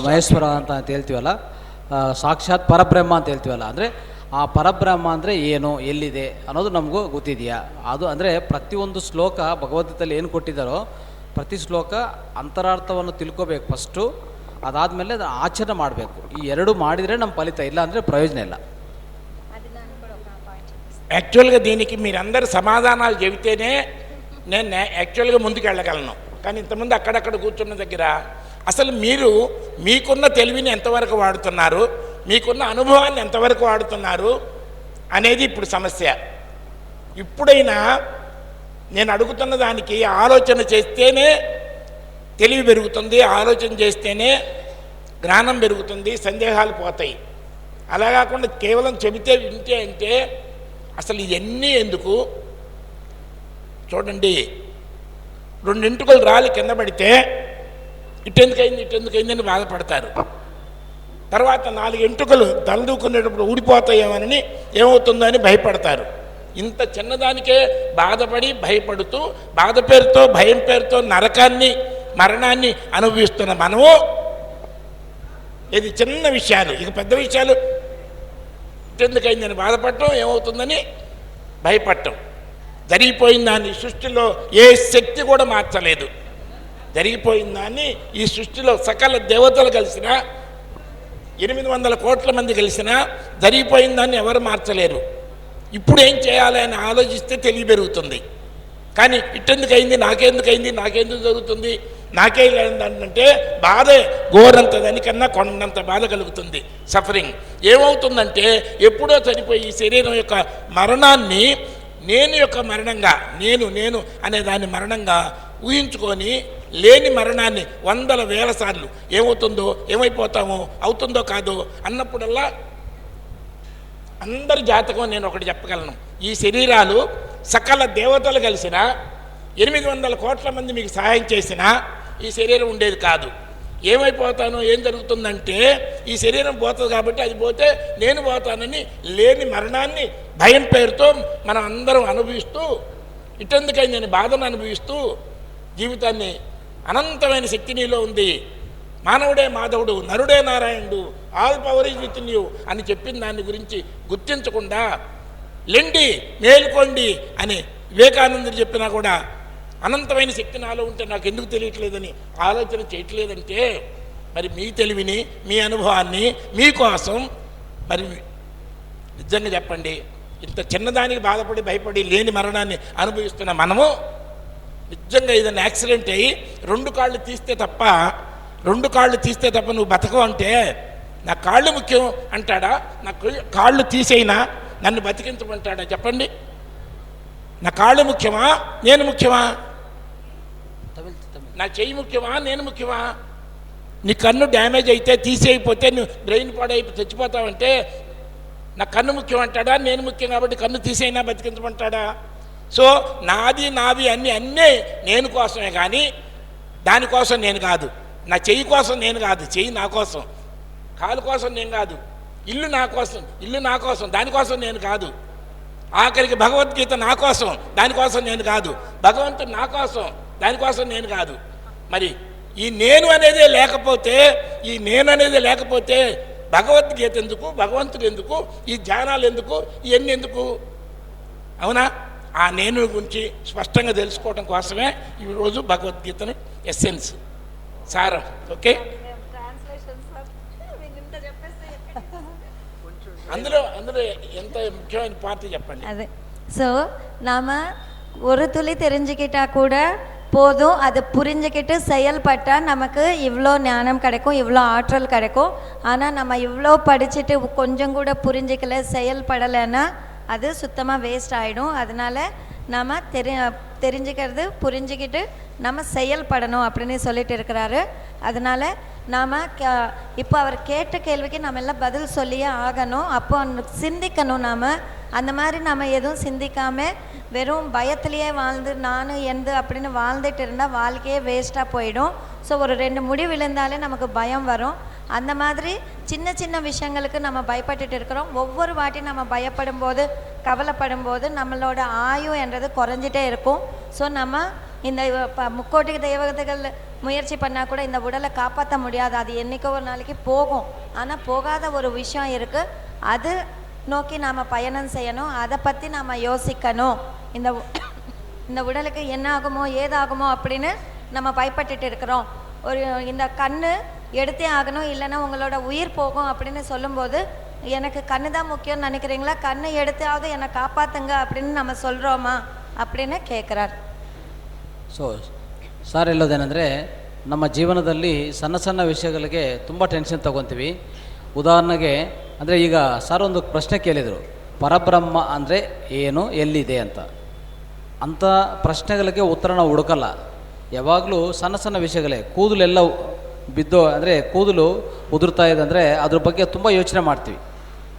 ಮಹೇಶ್ವರ ಅಂತ ಹೇಳ್ತೀವಲ್ಲ, ಸಾಕ್ಷಾತ್ ಪರಬ್ರಹ್ಮ ಅಂತ ಹೇಳ್ತೀವಲ್ಲ, ಅಂದರೆ ಆ ಪರಬ್ರಹ್ಮ ಅಂದರೆ ಏನು, ಎಲ್ಲಿದೆ ಅನ್ನೋದು ನಮಗೂ ಗೊತ್ತಿದೆಯಾ? ಅದು ಅಂದರೆ ಪ್ರತಿಯೊಂದು ಶ್ಲೋಕ ಭಗವದ್ಗೀತೆಯಲ್ಲಿ ಏನು ಕೊಟ್ಟಿದ್ದಾರೋ ಪ್ರತಿ ಶ್ಲೋಕ ಅಂತರಾರ್ಥವನ್ನು ತಿಳ್ಕೋಬೇಕು ಫಸ್ಟು, ಅದಾದಮೇಲೆ ಅದನ್ನು ಆಚರಣೆ ಮಾಡಬೇಕು. ಈ ಎರಡು ಮಾಡಿದರೆ ನಮ್ಮ ಫಲಿತ, ಇಲ್ಲ ಅಂದರೆ ಪ್ರಯೋಜನ ಇಲ್ಲ. యాక్చువల్గా దీనికి మీరందరూ సమాధానాలు చెబితేనే నేను యాక్చువల్గా ముందుకు వెళ్ళగలను. కానీ ఇంతకుముందు అక్కడక్కడ కూర్చున్న దగ్గర అసలు మీరు మీకున్న తెలివిని ఎంతవరకు వాడుతున్నారు, మీకున్న అనుభవాన్ని ఎంతవరకు వాడుతున్నారు అనేది ఇప్పుడు సమస్య. ఇప్పుడైనా నేను అడుగుతున్న దానికి ఆలోచన చేస్తేనే తెలివి పెరుగుతుంది, ఆలోచన చేస్తేనే జ్ఞానం పెరుగుతుంది, సందేహాలు పోతాయి. అలా కాకుండా కేవలం చెబితే వింటే అంటే అసలు ఇవన్నీ ఎందుకు? చూడండి, 2 ఎంటుకలు రాలి కింద పడితే ఇటెందుకైంది అని బాధపడతారు. తర్వాత 4 ఎంటుకలు తలదూకునేటప్పుడు ఊడిపోతాయేమని ఏమవుతుందో అని భయపడతారు. ఇంత చిన్నదానికే బాధపడి భయపడుతూ బాధ పేరుతో భయం పేరుతో నరకాన్ని మరణాన్ని అనుభవిస్తున్న మనము ఇది చిన్న విషయాలు, ఇక పెద్ద విషయాలు ఇటెందుకైందని బాధపడటం, ఏమవుతుందని భయపడటం. జరిగిపోయిన దాన్ని సృష్టిలో ఏ శక్తి కూడా మార్చలేదు. జరిగిపోయిన దాన్ని ఈ సృష్టిలో సకల దేవతలు కలిసినా 800 కోట్ల మంది కలిసినా జరిగిపోయిన దాన్ని ఎవరు మార్చలేరు. ఇప్పుడు ఏం చేయాలి అని ఆలోచిస్తే తెలివి పెరుగుతుంది. కానీ ఇట్టెందుకైంది, నాకెందుకు జరుగుతుంది, నాకే లేదంటే బాధే ఘోరంత దానికన్నా కొండంత బాధ కలుగుతుంది, సఫరింగ్. ఏమవుతుందంటే ఎప్పుడో చనిపోయి ఈ శరీరం యొక్క మరణాన్ని నేను యొక్క మరణంగా నేను అనే దాన్ని మరణంగా ఊహించుకొని లేని మరణాన్ని 100,000 సార్లు ఏమవుతుందో ఏమైపోతామో అవుతుందో కాదో అన్నప్పుడల్లా అందరి జాతకం నేను ఒకటి చెప్పగలను. ఈ శరీరాలు సకల దేవతలు కలిసినా 800 కోట్ల మంది మీకు సహాయం చేసినా ఈ శరీరం ఉండేది కాదు. ఏమైపోతానో ఏం జరుగుతుందంటే ఈ శరీరం పోతుంది కాబట్టి అది పోతే నేను పోతానని లేని మరణాన్ని భయం పేరుతో మనం అందరం అనుభవిస్తూ ఇటెందుకైంది అని బాధను అనుభవిస్తూ జీవితాన్ని అనంతమైన శక్తి నీలో ఉంది, మానవుడే మాధవుడు, నరుడే నారాయణుడు, all power is with in you అని చెప్పిన దాని గురించి గుర్తించకుండా లెండి మేలుకోండి అని వివేకానందుడు చెప్పినా కూడా అనంతమైన శక్తి నాలో ఉంటే నాకు ఎందుకు తెలియట్లేదని ఆలోచన చేయట్లేదంటే మరి మీ తెలివిని మీ అనుభవాన్ని మీకోసం మరి నిజంగా చెప్పండి, ఇంత చిన్నదానికి బాధపడి భయపడి లేని మరణాన్ని అనుభవిస్తున్న మనము నిజంగా ఏదైనా యాక్సిడెంట్ అయ్యి 2 కాళ్ళు తీస్తే తప్ప నువ్వు బతకవు అంటే నా కాళ్ళు ముఖ్యం అంటాడా? నా కాళ్ళు తీసైనా నన్ను బతికించమంటాడా? చెప్పండి. నా కాళ్ళు ముఖ్యమా, నేను ముఖ్యమా? నా చెయ్యి ముఖ్యమా, నేను ముఖ్యమా? నీ కన్ను డ్యామేజ్ అయితే తీసేయకపోతే నువ్వు బ్రెయిన్ పాడైపోయి చచ్చిపోతావంటే నా కన్ను ముఖ్యం అంటాడా, నేను ముఖ్యం కాబట్టి కన్ను తీసైనా బతికించమంటాడా? సో నావి అన్నీ నేను కోసమే, కానీ దానికోసం నేను కాదు. నా చెయ్యి కోసం నేను కాదు, చెయ్యి నా కోసం. కాలు కోసం నేను కాదు, ఇల్లు నా కోసం, దానికోసం నేను కాదు. ఆఖరికి భగవద్గీత నా కోసం, దానికోసం నేను కాదు. భగవంతుడు నా కోసం, దానికోసం నేను కాదు. మరి ఈ నేను అనేదే లేకపోతే భగవద్గీత ఎందుకు, భగవంతుడు ఎందుకు, ఈ ధ్యానాలు ఎందుకు, ఇవన్నీ ఎందుకు? అవునా? ఆ నేను గురించి స్పష్టంగా తెలుసుకోవడం కోసమే ఈరోజు భగవద్గీతను ఎస్సెన్స్ సారం. ఓకే, అందులో ఎంత ముఖ్యమైన పార్టీ చెప్పండి. అదే ஸோ நாம் ஒரு துளி தெரிஞ்சுக்கிட்டா கூட போதும், அது புரிஞ்சுக்கிட்டு செயல்பட்டால் நமக்கு இவ்வளோ ஞானம் கிடைக்கும், இவ்வளோ ஆற்றல் கிடைக்கும். ஆனால் நம்ம இவ்வளோ படிச்சுட்டு கொஞ்சம் கூட புரிஞ்சிக்கல, செயல்படலைன்னா அது சுத்தமாக வேஸ்ட் ஆகிடும். அதனால் நாம் தெரிஞ்சுக்கிறது புரிஞ்சுக்கிட்டு நம்ம செயல்படணும் அப்படின்னு சொல்லிட்டு இருக்கிறாரு. அதனால் நாம் இப்போ அவர் கேட்ட கேள்விக்கு நம்ம எல்லாம் பதில் சொல்லியே ஆகணும். அப்போ சிந்திக்கணும். நாம் அந்த மாதிரி நம்ம எதுவும் சிந்திக்காமல் வெறும் பயத்திலேயே வாழ்ந்து நான் எந்த அப்படின்னு வாழ்ந்துட்டு இருந்தால் வாழ்க்கையே வேஸ்ட்டாக போயிடும். ஸோ ஒரு 2 முடிவு விழுந்தாலே நமக்கு பயம் வரும். அந்த மாதிரி சின்ன சின்ன விஷயங்களுக்கு நம்ம பயப்பட்டுட்டு இருக்கிறோம். ஒவ்வொரு வாட்டி நம்ம பயப்படும் போது, கவலைப்படும் போது நம்மளோட ஆயு என்றது குறைஞ்சிட்டே இருக்கும். ஸோ நம்ம இந்த முக்கோட்டி தெய்வங்கள் முயற்சி பண்ணால் கூட இந்த உடலை காப்பாற்ற முடியாது. அது என்றைக்கோ ஒரு நாளைக்கு போகும். ஆனால் போகாத ஒரு விஷயம் இருக்குது, அது நோக்கி நாம் பயணம் செய்யணும். அதை பற்றி நாம் யோசிக்கணும். இந்த உடலுக்கு என்ன ஆகுமோ ஏதாகுமோ அப்படின்னு நம்ம பயப்பட்டுட்டு இருக்கிறோம். ஒரு இந்த கண்ணு எடுத்தே ஆகணும், இல்லைன்னா உங்களோட உயிர் போகும் அப்படின்னு சொல்லும்போது எனக்கு கண்ணு தான் முக்கியம்னு நினைக்கிறீங்களா, கண்ணை எடுத்தாவது என்னை காப்பாற்றுங்க அப்படின்னு நம்ம சொல்கிறோமா அப்படின்னு ಕೇಳ್ಕರಾರ್. ಸೊ ಸರ್ ಹೇಳೋದೇನೆಂದರೆ, ನಮ್ಮ ಜೀವನದಲ್ಲಿ ಸಣ್ಣ ಸಣ್ಣ ವಿಷಯಗಳಿಗೆ ತುಂಬ ಟೆನ್ಷನ್ ತಗೊತೀವಿ. ಉದಾಹರಣೆಗೆ ಅಂದರೆ ಈಗ ಸರ್ ಒಂದು ಪ್ರಶ್ನೆ ಕೇಳಿದರು, ಪರಬ್ರಹ್ಮ ಅಂದರೆ ಏನು, ಎಲ್ಲಿದೆ ಅಂತ. ಅಂಥ ಪ್ರಶ್ನೆಗಳಿಗೆ ಉತ್ತರ ನಾವು ಹುಡುಕಲ್ಲ. ಯಾವಾಗಲೂ ಸಣ್ಣ ಸಣ್ಣ ವಿಷಯಗಳೇ, ಕೂದಲೆಲ್ಲ ಬಿದ್ದು ಅಂದರೆ ಕೂದಲು ಉದುರ್ತಾ ಇದೆ ಅಂದರೆ ಅದ್ರ ಬಗ್ಗೆ ತುಂಬ ಯೋಚನೆ ಮಾಡ್ತೀವಿ.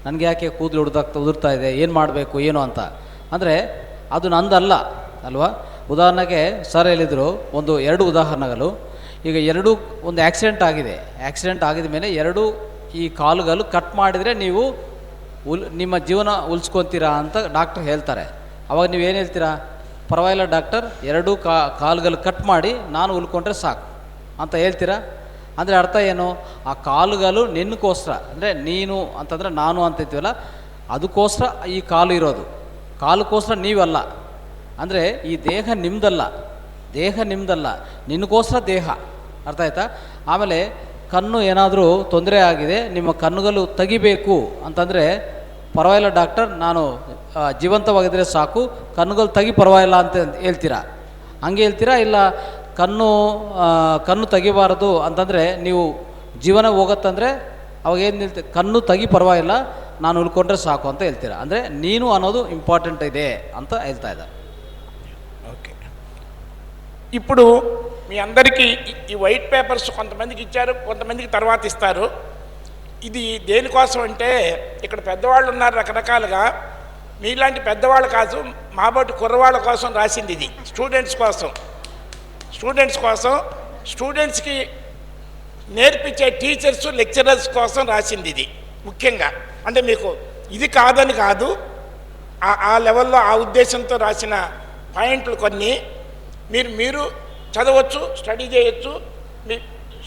ನನಗೆ ಯಾಕೆ ಕೂದಲು ಉದುರ್ತಾ ಇದೆ, ಏನು ಮಾಡಬೇಕು ಏನು ಅಂತ. ಅಂದರೆ ಅದು ನಂದಲ್ಲ ಅಲ್ವಾ. ಉದಾಹರಣೆಗೆ ಸರ್ ಹೇಳಿದರು ಒಂದು 2 ಉದಾಹರಣೆಗಳು. ಈಗ ಒಂದು ಆಕ್ಸಿಡೆಂಟ್ ಆಗಿದ ಮೇಲೆ 2 ಈ ಕಾಲುಗಳು ಕಟ್ ಮಾಡಿದರೆ ನೀವು ನಿಮ್ಮ ಜೀವನ ಉಳಿಸ್ಕೊತೀರಾ ಅಂತ ಡಾಕ್ಟರ್ ಹೇಳ್ತಾರೆ. ಅವಾಗ ನೀವೇನು ಹೇಳ್ತೀರಾ? ಪರವಾಗಿಲ್ಲ ಡಾಕ್ಟರ್, 2 ಕಾಲುಗಳು ಕಟ್ ಮಾಡಿ ನಾನು ಉಳ್ಕೊಂಡ್ರೆ ಸಾಕು ಅಂತ ಹೇಳ್ತೀರಾ? ಅಂದರೆ ಅರ್ಥ ಏನು? ಆ ಕಾಲುಗಳು ನಿನ್ನಕ್ಕೋಸ್ಕರ, ಅಂದರೆ ನೀನು ಅಂತಂದರೆ ನಾನು ಅಂತ ಇರ್ತೀವಲ್ಲ, ಅದಕ್ಕೋಸ್ಕರ ಈ ಕಾಲು ಇರೋದು, ಕಾಲಕ್ಕೋಸ್ಕರ ನೀವಲ್ಲ. ಅಂದರೆ ಈ ದೇಹ ನಿಮ್ಮದಲ್ಲ, ನಿನಗೋಸ್ಕರ ದೇಹ. ಅರ್ಥ ಆಯ್ತಾ? ಆಮೇಲೆ ಕಣ್ಣು ಏನಾದರೂ ತೊಂದರೆ ಆಗಿದೆ, ನಿಮ್ಮ ಕಣ್ಣುಗಳು ತೆಗಿಬೇಕು ಅಂತಂದರೆ ಪರವಾಗಿಲ್ಲ ಡಾಕ್ಟರ್, ನಾನು ಜೀವಂತವಾಗಿದ್ದರೆ ಸಾಕು, ಕಣ್ಣುಗಳು ತೆಗಿ ಪರವಾಗಿಲ್ಲ ಅಂತ ಹೇಳ್ತೀರಾ? ಹಂಗೆ ಹೇಳ್ತೀರಾ? ಇಲ್ಲ ಕಣ್ಣು ತೆಗಿಬಾರದು ಅಂತಂದರೆ ನೀವು ಜೀವನ ಹೋಗುತ್ತಂದರೆ ಅವಾಗ ಏನು ಹೇಳ್ತೀವಿ? ಕಣ್ಣು ತೆಗಿ ಪರವಾಗಿಲ್ಲ, ನಾನು ಉಳ್ಕೊಂಡ್ರೆ ಸಾಕು ಅಂತ ಹೇಳ್ತೀರಾ. ಅಂದರೆ ನೀನು ಅನ್ನೋದು ಇಂಪಾರ್ಟೆಂಟ್ ಇದೆ ಅಂತ ಹೇಳ್ತಾ ಇದ್ದಾರೆ. ఓకే, ఇప్పుడు మీ అందరికీ ఈ వైట్ పేపర్స్ కొంతమందికి ఇచ్చారు, కొంతమందికి తర్వాత ఇస్తారు. ఇది దేనికోసం అంటే, ఇక్కడ పెద్దవాళ్ళు ఉన్నారు రకరకాలుగా, మీలాంటి పెద్దవాళ్ళు కాదు, మాబోటి కుర్రవాళ్ళ కోసం రాసింది ఇది. స్టూడెంట్స్ కోసం స్టూడెంట్స్కి నేర్పించే టీచర్స్ లెక్చరర్స్ కోసం రాసింది ఇది ముఖ్యంగా. అంటే మీకు ఇది కాదని కాదు, ఆ లెవెల్లో ఆ ఉద్దేశంతో రాసిన పాయింట్లు కొన్ని మీరు చదవచ్చు, స్టడీ చేయొచ్చు. మీ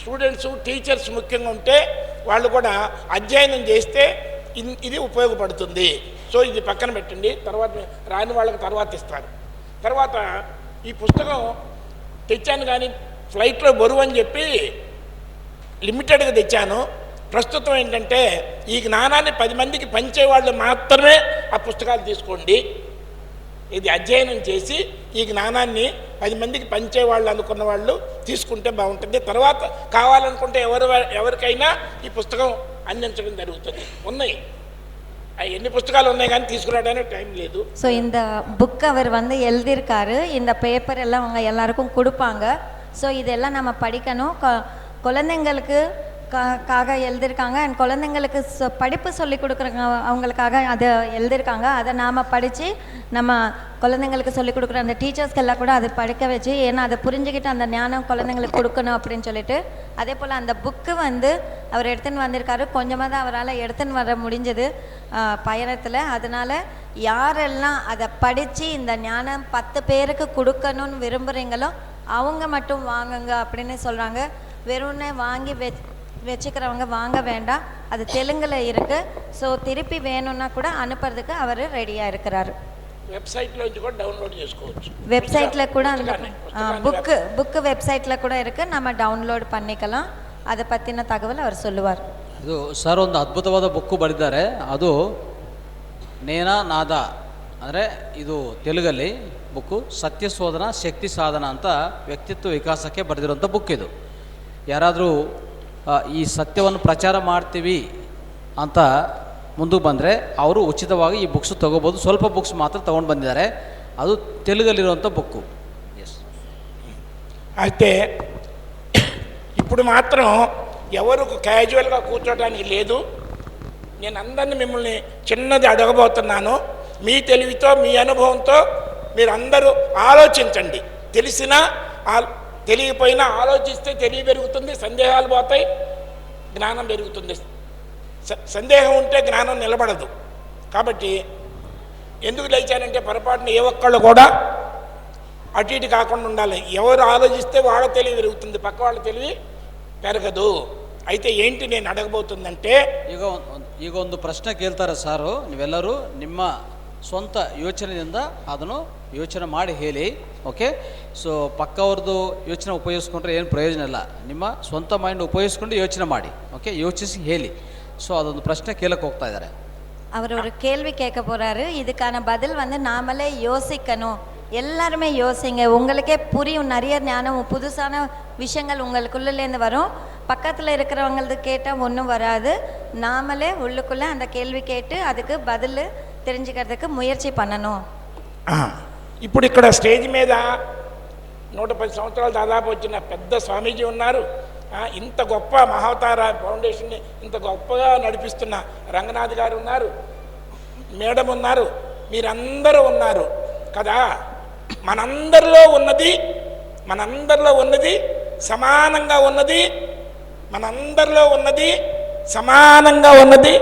స్టూడెంట్స్ టీచర్స్ ముఖ్యంగా ఉంటే వాళ్ళు కూడా అధ్యయనం చేస్తే ఇది ఉపయోగపడుతుంది. సో ఇది పక్కన పెట్టండి, తర్వాత రాని వాళ్ళకి తర్వాత ఇస్తారు. తర్వాత ఈ పుస్తకం తెచ్చాను, కానీ ఫ్లైట్లో బరువు అని చెప్పి లిమిటెడ్గా తెచ్చాను. ప్రస్తుతం ఏంటంటే, ఈ జ్ఞానాన్ని 10 మందికి పంచేవాళ్ళు మాత్రమే ఆ పుస్తకాలు తీసుకోండి. ఇది అధ్యయనం చేసి ఈ జ్ఞానాన్ని 10 మందికి పంచేవాళ్ళు అనుకున్న వాళ్ళు తీసుకుంటే బాగుంటుంది. తర్వాత కావాలనుకుంటే ఎవరికైనా ఈ పుస్తకం అందించడం జరుగుతుంది. ఉన్నాయి, ఎన్ని పుస్తకాలు ఉన్నాయి కానీ తీసుకురావడానికి టైం లేదు. ஸோ இந்த புக் அவர் எழுதியிருக்காரு. இந்த பேப்பர் எல்லாம் அவங்க எல்லாருக்கும் கொடுப்பாங்க. ஸோ இதெல்லாம் நம்ம படிக்கணும். குழந்தைங்களுக்கு காக எழுதியிருக்காங்க. அண்ட் குழந்தைங்களுக்கு படிப்பு சொல்லி கொடுக்குறாங்க, அவங்களுக்காக அதை எழுதியிருக்காங்க. அதை நாம் படித்து நம்ம குழந்தைங்களுக்கு சொல்லிக் கொடுக்குற அந்த டீச்சர்ஸ்க்கெல்லாம் கூட அதை படிக்க வச்சு, ஏன்னா அதை புரிஞ்சுக்கிட்டு அந்த ஞானம் குழந்தைங்களுக்கு கொடுக்கணும் அப்படின்னு சொல்லிட்டு. அதே போல் அந்த புக்கு வந்து அவர் எடுத்துன்னு வந்திருக்காரு. கொஞ்சமாக தான் அவரால் எடுத்துன்னு வர முடிஞ்சது பயணத்தில். அதனால் யாரெல்லாம் அதை படித்து இந்த ஞானம் 10 பேருக்கு கொடுக்கணும்னு விரும்புகிறீங்களோ அவங்க மட்டும் வாங்குங்க அப்படின்னு சொல்கிறாங்க. வெறும்னே வாங்கி வச்சுக்கிறவங்க வாங்க வேண்டாம். அது தெலுங்கில் இருக்குது. ஸோ திருப்பி வேணும்னா கூட அனுப்புறதுக்கு அவர் ரெடியாக இருக்கிறாரு. వెబ్సైట్లో నుంచి కూడా డౌన్లోడ్ చేసుకోవచ్చు. வெப்சைட்டில் கூட அந்த புக்கு வெப்சைட்டில் கூட இருக்குது, நம்ம டவுன்லோಡ್ பண்ணிக்கலாம். அதை பற்றின தகவல் அவர் சொல்லுவார். ಇದು ಸರ್ ಒಂದು ಅದ್ಭುತವಾದ ಬುಕ್ಕು ಬರೆದಿದ್ದಾರೆ. ಅದು ನೇನಾ ನಾದ ಅಂದರೆ ಇದು ತೆಲುಗಲ್ಲಿ ಬುಕ್ಕು ಸತ್ಯ ಶೋಧನ ಶಕ್ತಿ ಸಾಧನ ಅಂತ ವ್ಯಕ್ತಿತ್ವ ವಿಕಾಸಕ್ಕೆ ಬರೆದಿರುವಂಥ ಬುಕ್ ಇದು. ಯಾರಾದರೂ ಈ ಸತ್ಯವನ್ನು ಪ್ರಚಾರ ಮಾಡ್ತೀವಿ ಅಂತ ಮುಂದಕ್ಕೆ ಬಂದರೆ ಅವರು ಉಚಿತವಾಗಿ ಈ ಬುಕ್ಸ್ ತೊಗೋಬೋದು. ಸ್ವಲ್ಪ ಬುಕ್ಸ್ ಮಾತ್ರ ತೊಗೊಂಡು ಬಂದಿದ್ದಾರೆ. ಅದು ತೆಲುಗಲ್ಲಿರುವಂಥ బుక్కు. ఎస్. అయితే ఇప్పుడు మాత్రం ఎవరు క్యాజువల్గా కూర్చోడానికి లేదు. నేను అందరినీ మిమ్మల్ని చిన్నది అడగబోతున్నాను. మీ తెలివితో మీ అనుభవంతో మీరు అందరూ ఆలోచించండి. తెలిసినా తెలియపోయినా ఆలోచిస్తే తెలివి పెరుగుతుంది, సందేహాలు పోతాయి, జ్ఞానం పెరుగుతుంది. సందేహం ఉంటే జ్ఞానం నిలబడదు. కాబట్టి ఎందుకు లేచానంటే పొరపాటున ఏ ఒక్కళ్ళు కూడా అటు ఇటు కాకుండా ఉండాలి. ఎవరు ఆలోచిస్తే వాళ్ళ తెలివి పెరుగుతుంది, పక్క వాళ్ళ తెలివి పెరగదు. అయితే ఏంటి నేను ಅಡಗಬಹುದಂತೆ, ಈಗ ಒಂದು ಪ್ರಶ್ನೆ ಕೇಳ್ತಾರೆ ಸಾರು. ನೀವೆಲ್ಲರೂ ನಿಮ್ಮ ಸ್ವಂತ ಯೋಚನೆಯಿಂದ ಅದನ್ನು ಯೋಚನೆ ಮಾಡಿ ಹೇಳಿ. ಓಕೆ. ಸೊ ಪಕ್ಕವ್ರದ್ದು ಯೋಚನೆ ಉಪಯೋಗಿಸ್ಕೊಂಡ್ರೆ ಏನು ಪ್ರಯೋಜನ ಇಲ್ಲ. ನಿಮ್ಮ ಸ್ವಂತ ಮೈಂಡ್ ಉಪಯೋಗಿಸ್ಕೊಂಡು ಯೋಚನೆ ಮಾಡಿ. ಓಕೆ, ಯೋಚಿಸಿ ಹೇಳಿ. ஸோ அதொன்று பிரச்சனை கேட்க ಹೋಗ್ತಾ ಇದ್ದಾರೆ. அவர் ஒரு கேள்வி கேட்க போகிறாரு. இதுக்கான பதில் வந்து நாமளே யோசிக்கணும். எல்லாருமே யோசிங்க, உங்களுக்கே புரியும். நிறைய ஞானம், புதுசான விஷயங்கள் உங்களுக்குள்ளேருந்து வரும். பக்கத்தில் இருக்கிறவங்களது கேட்டால் ஒன்றும் வராது. நாமளே உள்ளுக்குள்ளே அந்த கேள்வி கேட்டு அதுக்கு பதில் தெரிஞ்சுக்கிறதுக்கு முயற்சி பண்ணணும். ఇప్పుడు ఇక్కడ స్టేజ్ మీద 110 సంవత్సరాలు దాదాపు వచ్చిన పెద్ద స్వామీజీ ఉన్నారు. ఇంత గొప్ప మహావతార ఫౌండేషన్ని ఇంత గొప్పగా నడిపిస్తున్న రంగనాథ్ గారు ఉన్నారు, మేడం ఉన్నారు, మీరందరూ ఉన్నారు కదా. మనందరిలో ఉన్నది సమానంగా ఉన్నది, మనందరిలో ఉన్నది సమానంగా ఉన్నది,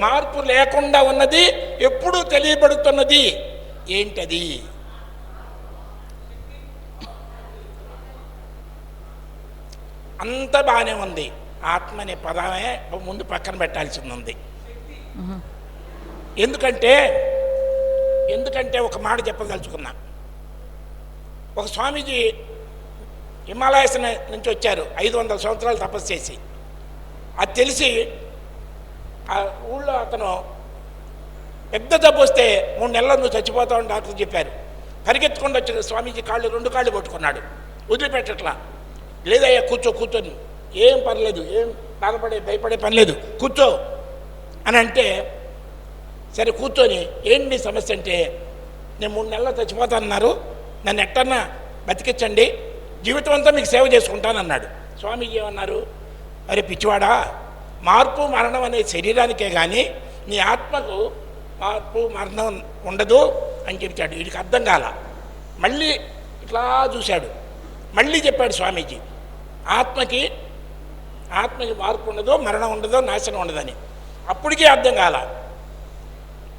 మార్పు లేకుండా ఉన్నది, ఎప్పుడూ తెలియబడుతున్నది. ఏంటది? అంత బాగానే ఉంది. ఆత్మ అనే పదమే ముందు పక్కన పెట్టాల్సి ఉంది. ఎందుకంటే ఒక మాట చెప్పదలుచుకున్నా. ఒక స్వామీజీ హిమాలయస్ నుంచి వచ్చారు, 500 సంవత్సరాలు తపస్సు చేసి. అది తెలిసి ఆ ఊళ్ళో అతను పెద్ద జబ్బు వస్తే 3 నెలల్లో నువ్వు చచ్చిపోతావని డాక్టర్ చెప్పారు. పరిగెత్తుకుండా వచ్చిన స్వామీజీ 2 కాళ్ళు పట్టుకున్నాడు, వదిలిపెట్టట్లా. లేదయ్యా కూర్చొని, ఏం పర్లేదు, ఏం భయపడే పని లేదు, కూర్చో అని అంటే, సరే కూర్చొని ఏంటి సమస్య అంటే, నేను 3 నెలల్లో చచ్చిపోతానన్నారు, నన్ను ఎట్టన్నా బతికించండి, జీవితం అంతా మీకు సేవ చేసుకుంటానన్నాడు. స్వామీజీ ఏమన్నారు, అరే పిచ్చివాడా, మార్పు మరణం అనే శరీరానికే కానీ నీ ఆత్మకు మార్పు మరణం ఉండదు అని చెప్పాడు. వీడికి అర్థం కాల. మళ్ళీ ఇట్లా చూశాడు, మళ్ళీ చెప్పాడు స్వామీజీ, ఆత్మకి మార్పు ఉండదు, మరణం ఉండదు, నాశనం ఉండదని. అప్పటికీ అర్థం కాల.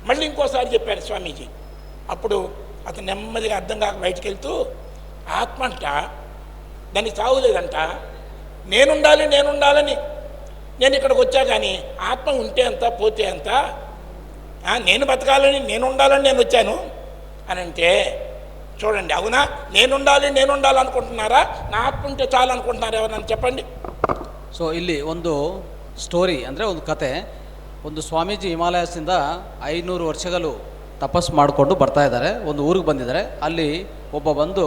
మళ్ళీ ఇంకోసారి చెప్పారు స్వామీజీ. అప్పుడు అతను నెమ్మదిగా అర్థం కాక బయటికి వెళ్తూ, ఆత్మ అంట దానికి చావులేదంట, నేనుండాలని నేను ఇక్కడికి వచ్చా, కానీ ఆత్మ ఉంటే అంత పోతే అంత, నేను బతకాలని నేను వచ్చాను అని అంటే, చూడండి, అవునా? నేనుండాలి అనుకుంటున్నారా? నా ఆత్మ ఉంటే చాలు అనుకుంటున్నారా? ఎవరన్నా చెప్పండి. ಸೊ ಇಲ್ಲಿ ಒಂದು ಸ್ಟೋರಿ ಅಂದರೆ ಒಂದು ಕತೆ. ಒಂದು ಸ್ವಾಮೀಜಿ ಹಿಮಾಲಯಸಿಂದ 500 ವರ್ಷಗಳು ತಪಸ್ಸು ಮಾಡಿಕೊಂಡು ಬರ್ತಾ ಇದ್ದಾರೆ. ಒಂದು ಊರಿಗೆ ಬಂದಿದ್ದಾರೆ. ಅಲ್ಲಿ ಒಬ್ಬ ಬಂದು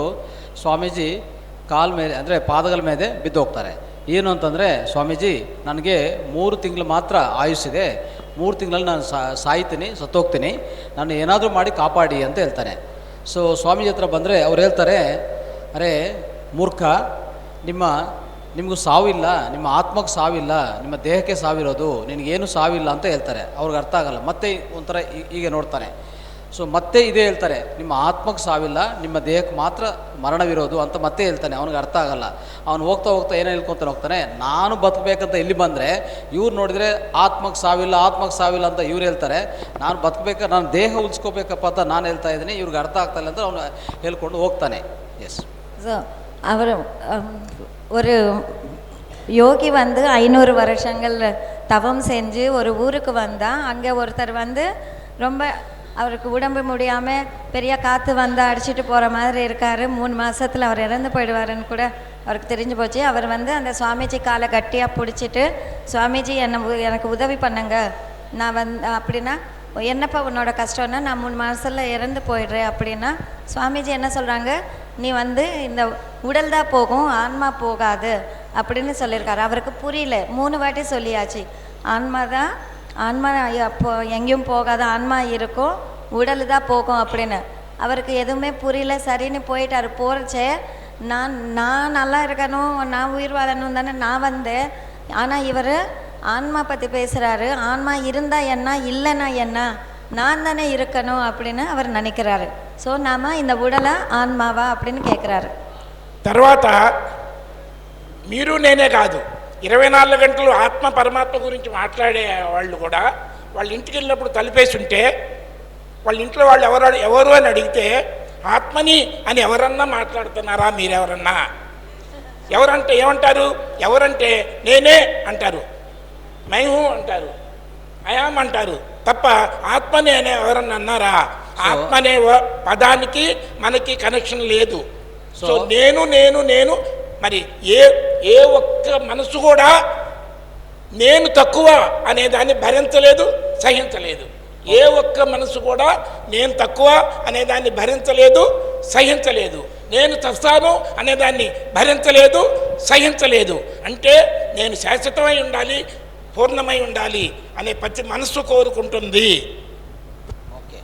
ಸ್ವಾಮೀಜಿ ಕಾಲ ಮೇಲೆ ಅಂದರೆ ಪಾದಗಳ ಮೇಲೆ ಬಿದ್ದು ಹೋಗ್ತಾರೆ. ಏನು ಅಂತಂದರೆ, ಸ್ವಾಮೀಜಿ ನನಗೆ 3 ತಿಂಗಳು ಮಾತ್ರ ಆಯುಸ್ಸಿದೆ, 3 ತಿಂಗಳಲ್ಲಿ ನಾನು ಸಾಯ್ತೀನಿ, ಸತ್ತೋಗ್ತೀನಿ, ನಾನು ಏನಾದರೂ ಮಾಡಿ ಕಾಪಾಡಿ ಅಂತ ಹೇಳ್ತಾನೆ. ಸೊ ಸ್ವಾಮೀಜಿ ಹತ್ರ ಬಂದರೆ ಅವ್ರು ಹೇಳ್ತಾರೆ, ಅರೆ ಮೂರ್ಖ, ನಿಮ್ಮ ನಿಮಗೂ ಸಾವಿಲ್ಲ, ನಿಮ್ಮ ಆತ್ಮಕ್ಕೆ ಸಾವಿಲ್ಲ, ನಿಮ್ಮ ದೇಹಕ್ಕೆ ಸಾವಿರೋದು, ನಿನಗೇನು ಸಾವಿಲ್ಲ ಅಂತ ಹೇಳ್ತಾರೆ. ಅವ್ರಿಗೆ ಅರ್ಥ ಆಗಲ್ಲ. ಮತ್ತೆ ಒಂಥರ ಹೀಗೆ ನೋಡ್ತಾನೆ. ಸೊ ಮತ್ತೆ ಇದೇ ಹೇಳ್ತಾರೆ, ನಿಮ್ಮ ಆತ್ಮಕ್ಕೆ ಸಾವಿಲ್ಲ, ನಿಮ್ಮ ದೇಹಕ್ಕೆ ಮಾತ್ರ ಮರಣವಿರೋದು ಅಂತ ಮತ್ತೆ ಹೇಳ್ತಾನೆ. ಅವ್ನಿಗೆ ಅರ್ಥ ಆಗಲ್ಲ. ಅವನು ಹೋಗ್ತಾ ಹೋಗ್ತಾ ಏನೋ ಹೇಳ್ಕೊತಾನೆ ಹೋಗ್ತಾನೆ. ನಾನು ಬದುಕಬೇಕಂತ ಇಲ್ಲಿ ಬಂದರೆ ಇವ್ರು ನೋಡಿದರೆ ಆತ್ಮಕ್ಕೆ ಸಾವಿಲ್ಲ, ಆತ್ಮಕ್ಕೆ ಸಾವಿಲ್ಲ ಅಂತ ಇವ್ರು ಹೇಳ್ತಾರೆ. ನಾನು ಬದುಕಬೇಕು, ನಾನು ದೇಹ ಉಳಿಸ್ಕೋಬೇಕಪ್ಪ ಅಂತ ನಾನು ಹೇಳ್ತಾ ಇದ್ದೀನಿ, ಇವ್ರಿಗೆ ಅರ್ಥ ಆಗ್ತಾ ಇಲ್ಲ ಅಂತ ಅವನು ಹೇಳ್ಕೊಂಡು ಹೋಗ್ತಾನೆ. ಎಸ್. ஸோ அவர் ஒரு யோகி வந்து 500 வருஷங்கள் தவம் செஞ்சு ஒரு ஊருக்கு வந்தால் அங்கே ஒருத்தர் வந்து ரொம்ப அவருக்கு உடம்பு முடியாமல் பெரிய காற்று வந்து அடிச்சுட்டு போகிற மாதிரி இருக்கார். 3 மாதத்தில் அவர் இறந்து போயிடுவாருன்னு கூட அவருக்கு தெரிஞ்சு போச்சு. அவர் வந்து அந்த சுவாமிஜி காலை கட்டியாக பிடிச்சிட்டு, சுவாமிஜி எனக்கு உதவி பண்ணுங்க, நான் அப்படின்னா என்னப்பா உன்னோட கஷ்டம்னா, நான் 3 மாதத்தில் இறந்து போயிடுறேன் அப்படின்னா சுவாமிஜி என்ன சொல்கிறாங்க, நீ வந்து இந்த உடல் தான் போகும், ஆன்மா போகாது அப்படின்னு சொல்லியிருக்காரு. அவருக்கு புரியல. 3 வாட்டி சொல்லியாச்சு, ஆன்மா தான், ஆன்மா அப்போ எங்கேயும் போகாது, ஆன்மா இருக்கும், உடல் தான் போகும் அப்படின்னு. அவருக்கு எதுவுமே புரியல. சரின்னு போயிட்டார். போகிறச்சே நான் நல்லா இருக்கணும், நான் உயிர் வாழணும் தானே நான் வந்தேன். ஆனால் இவர் ஆன்மா பற்றி பேசுகிறாரு. ஆன்மா இருந்தால் என்ன, இல்லைன்னா என்ன, நான் தானே இருக்கணும் அப்படின்னு அவர் நினைக்கிறாரு. ஸோ நாம் இந்த உடலை ఆన్మావా அப்படின்னு கேட்குறாரு. తర్వాత మీరు నేనే కాదు, 24 గంటలు ఆత్మ పరమాత్మ గురించి మాట్లాడే వాళ్ళు కూడా వాళ్ళ ఇంటికి వెళ్ళినప్పుడు తలిపేసి ఉంటే వాళ్ళ ఇంట్లో వాళ్ళు ఎవరు అని అడిగితే ఆత్మని అని ఎవరన్నా మాట్లాడుతున్నారా? మీరెవరన్నా? ఎవరంటే ఏమంటారు? ఎవరంటే నేనే అంటారు, మైహూ అంటారు, అయాం అంటారు తప్ప ఆత్మని అనే ఎవరన్నా అన్నారా? ఆత్మ అనే పదానికి మనకి కనెక్షన్ లేదు. సో నేను నేను నేను మరి ఏ ఒక్క మనసు కూడా నేను తక్కువ అనే దాన్ని భరించలేదు, సహించలేదు. ఏ ఒక్క మనసు కూడా నేను తక్కువ అనేదాన్ని భరించలేదు, సహించలేదు. నేను చస్తాను అనేదాన్ని భరించలేదు, సహించలేదు. అంటే నేను శాశ్వతమై ఉండాలి, పూర్ణమై ఉండాలి అనే ప్రతి మనస్సు కోరుకుంటుంది. ಓಕೆ.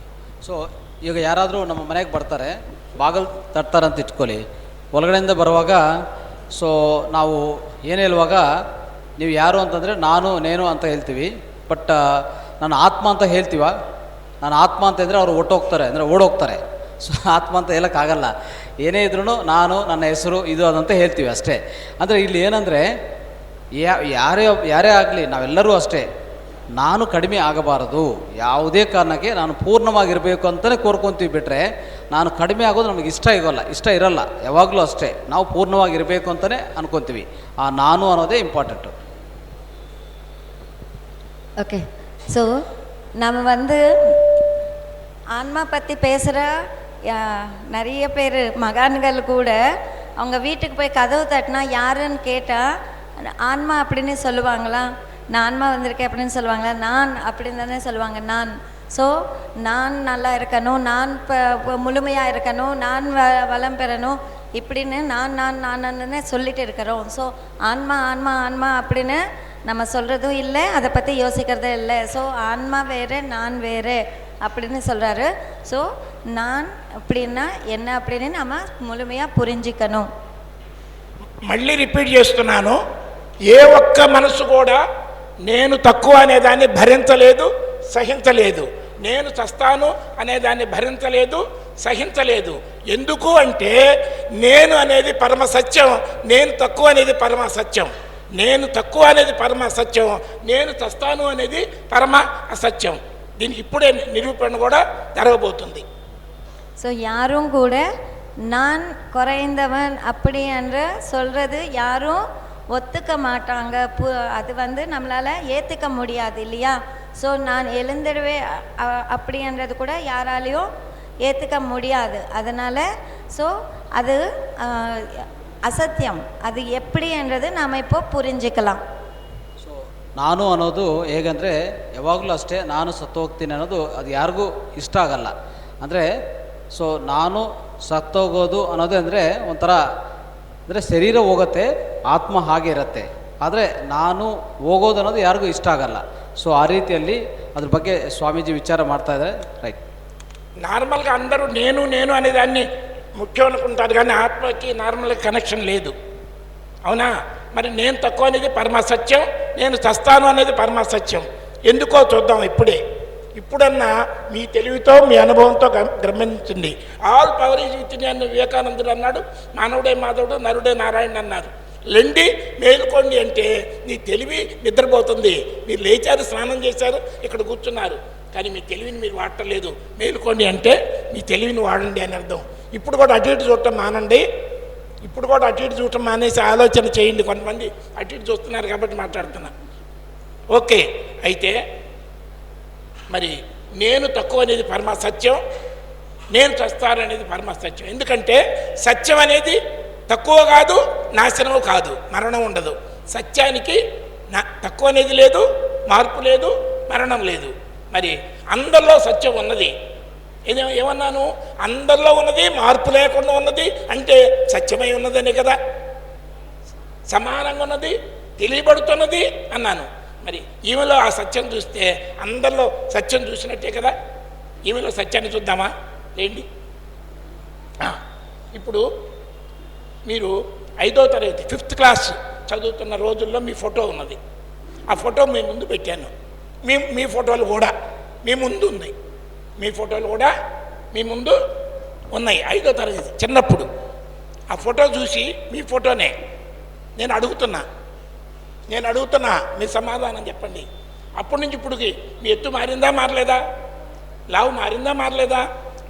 ಸೊ ಈಗ ಯಾರಾದರೂ ನಮ್ಮ ಮನೆಗೆ ಬರ್ತಾರೆ, ಬಾಗಿಲು ತಟ್ತಾರಂತ ಇಟ್ಕೊಳ್ಳಿ. ಒಳಗಡೆಯಿಂದ ಬರುವಾಗ ಸೊ ನಾವು ಏನು ಹೇಳುವಾಗ ನೀವು ಯಾರು ಅಂತಂದರೆ ನಾನು ನೇನು ಅಂತ ಹೇಳ್ತೀವಿ. ಬಟ್ ನಾನು ಆತ್ಮ ಅಂತ ಹೇಳ್ತೀವ? ನಾನು ಆತ್ಮ ಅಂತಂದರೆ ಅವರು ಹೊಟ್ಟೋಗ್ತಾರೆ, ಅಂದರೆ ಓಡೋಗ್ತಾರೆ. ಸೊ ಆತ್ಮ ಅಂತ ಹೇಳೋಕ್ಕಾಗಲ್ಲ. ಏನೇ ಇದ್ರೂ ನಾನು, ನನ್ನ ಹೆಸರು, ಇದು ಅದಂತ ಹೇಳ್ತೀವಿ ಅಷ್ಟೇ. ಅಂದರೆ ಇಲ್ಲಿ ಏನಂದರೆ ಯಾರೇ ಆಗಲಿ, ನಾವೆಲ್ಲರೂ ಅಷ್ಟೇ, ನಾನು ಕಡಿಮೆ ಆಗಬಾರದು, ಯಾವುದೇ ಕಾರಣಕ್ಕೆ ನಾನು ಪೂರ್ಣವಾಗಿರಬೇಕು ಅಂತಲೇ ಕೋರ್ಕೊತೀವಿ. ಬಿಟ್ಟರೆ ನಾನು ಕಡಿಮೆ ಆಗೋದು ನಮಗೆ ಇಷ್ಟ ಇರಲ್ಲ. ಯಾವಾಗಲೂ ಅಷ್ಟೇ, ನಾವು ಪೂರ್ಣವಾಗಿರಬೇಕು ಅಂತಲೇ ಅನ್ಕೊತೀವಿ. ಆ ನಾನು ಅನ್ನೋದೇ ಇಂಪಾರ್ಟೆಂಟು. ஓகே. ஸோ நம்ம வந்து ஆன்மா பற்றி பேசுகிற நிறைய பேர் மகான்கள் கூட அவங்க வீட்டுக்கு போய் கதவு தட்டினா யாருன்னு கேட்டால் ஆன்மா அப்படின்னு சொல்லுவாங்களா? நான் ஆன்மா வந்திருக்கேன் அப்படின்னு சொல்லுவாங்களா? நான் அப்படின்னு தானே சொல்லுவாங்க. நான். ஸோ நான் நல்லா இருக்கணும், நான் இப்போ முழுமையாக இருக்கணும், நான் வளம் பெறணும் இப்படின்னு நான் சொல்லிட்டு இருக்கிறோம். ஸோ ஆன்மா ஆன்மா ஆன்மா அப்படின்னு நம்ம சொல்கிறதும் இல்லை, அதை பற்றி யோசிக்கிறதே இல்லை. ஸோ ஆன்மா வேறு, நான் வேறு அப்படின்னு சொல்கிறாரு. ஸோ நான் அப்படின்னா என்ன அப்படின்னு நம்ம ములుమయా పురింజికను. మళ్ళీ రిపీట్ చేస్తున్నాను, ఏ ఒక్క మనసు కూడా నేను తక్కువ అనేదాన్ని భరించలేదు, సహించలేదు. నేను చస్తాను అనేదాన్ని భరించలేదు, సహించలేదు. ఎందుకు అంటే నేను అనేది పరమ సత్యం, నేను తక్కువ అనేది పరమ సత్యం. నేను తక్కువ అనేది పరమ సత్యం, నేను చస్తాను అనేది పరమ అసత్యం. దీనికి ఇప్పుడే నిరూపణ కూడా జరగబోతుంది. ஸோ யாரும் கூட நான் குறைந்தவன் அப்படி என்று சொல்கிறது யாரும் ஒத்துக்க மாட்டாங்க. அது வந்து நம்மளால் ஏற்றுக்க முடியாது இல்லையா? ஸோ நான் எழுந்துடுவேன் அப்படின்றது கூட யாராலையும் ஏற்றுக்க முடியாது. அதனால் ஸோ அது ಅಸತ್ಯಂ. ಅದು ಎಪ್ಪಡಿ ಅನ್ನೋದು ನಾವು இப்போ ಪುರಿಂಜಿಕಲಾಂ. ಸೊ ನಾನು ಅನ್ನೋದು ಹೇಗಂದರೆ ಯಾವಾಗಲೂ ಅಷ್ಟೇ, ನಾನು ಸತ್ತೋಗ್ತೀನಿ ಅನ್ನೋದು ಅದು ಯಾರಿಗೂ ಇಷ್ಟ ಆಗಲ್ಲ. ಅಂದರೆ ಸೊ ನಾನು ಸತ್ತೋಗೋದು ಅನ್ನೋದು ಅಂದರೆ ಒಂಥರ, ಅಂದರೆ ಶರೀರ ಹೋಗುತ್ತೆ, ಆತ್ಮ ಹಾಗೆ ಇರುತ್ತೆ. ಆದರೆ ನಾನು ಹೋಗೋದು ಅನ್ನೋದು ಯಾರಿಗೂ ಇಷ್ಟ ಆಗಲ್ಲ. సో ఆ ರೀತಿಯಲ್ಲಿ ಅದ್ರ ಬಗ್ಗೆ ಸ್ವಾಮೀಜಿ ವಿಚಾರ ಮಾಡ್ತಾ ಇದ್ದಾರೆ. రైట్. నార్మల్గా అందరూ నేను నేను అనేదాన్ని ముఖ్యం అనుకుంటారు, కానీ ఆత్మకి నార్మల్గా కనెక్షన్ లేదు. అవునా? మరి నేను తక్కువ అనేది పరమసత్యం, నేను చస్తాను అనేది పరమసత్యం. ఎందుకో చూద్దాం ఇప్పుడన్నా మీ తెలివితో మీ అనుభవంతో గమనించండి. All power is with in అని వివేకానందుడు అన్నాడు. మానవుడే మాధవుడు, నరుడే నారాయణ అన్నారు. లెండి మేలుకోండి అంటే నీ తెలివి నిద్రపోతుంది. మీరు లేచారు, స్నానం చేశారు, ఇక్కడ కూర్చున్నారు, కానీ మీ తెలివిని మీరు వాడటలేదు. మేలుకోండి అంటే మీ తెలివిని వాడండి అని అర్థం. ఇప్పుడు కూడా అటు ఇటు చూడటం మానండి. ఇప్పుడు కూడా అటు ఇటు చూడటం మానేసి ఆలోచన చేయండి. కొంతమంది అటు ఇటు చూస్తున్నారు కాబట్టి మాట్లాడుతున్నా. ఓకే, అయితే మరి నేను తక్కువ అనేది పరమసత్యం, నేను చస్తాను అనేది పరమసత్యం. ఎందుకంటే సత్యం అనేది తక్కువ కాదు, నాశనం కాదు, మరణం ఉండదు. సత్యానికి తక్కువ అనేది లేదు, మార్పు లేదు, మరణం లేదు. మరి అందరిలో సత్యం ఉన్నది. ఏమన్నాను? అందరిలో ఉన్నది, మార్పు లేకుండా ఉన్నది అంటే సత్యమై ఉన్నదనే కదా. సమానంగా ఉన్నది, తెలియబడుతున్నది అన్నాను. మరి ఈమెలో ఆ సత్యం చూస్తే అందరిలో సత్యం చూసినట్టే కదా. ఈమెలో సత్యాన్ని చూద్దామా ఏంటి? ఇప్పుడు మీరు 5వ తరగతి 5th క్లాస్ చదువుతున్న రోజుల్లో మీ ఫోటో ఉన్నది. ఆ ఫోటో మీ ముందు పెట్టాను. మీ ఫోటోలు కూడా మీ ముందు ఉంది. మీ ఫోటోలు కూడా మీ ముందు ఉన్నాయి. 5వ తరగతి చిన్నప్పుడు ఆ ఫోటో చూసి, మీ ఫోటోనే నేను అడుగుతున్నా మీ సమాధానం చెప్పండి. అప్పటి నుంచి ఇప్పటికి మీ ఎత్తు మారిందా మారలేదా? లావు మారిందా మారలేదా?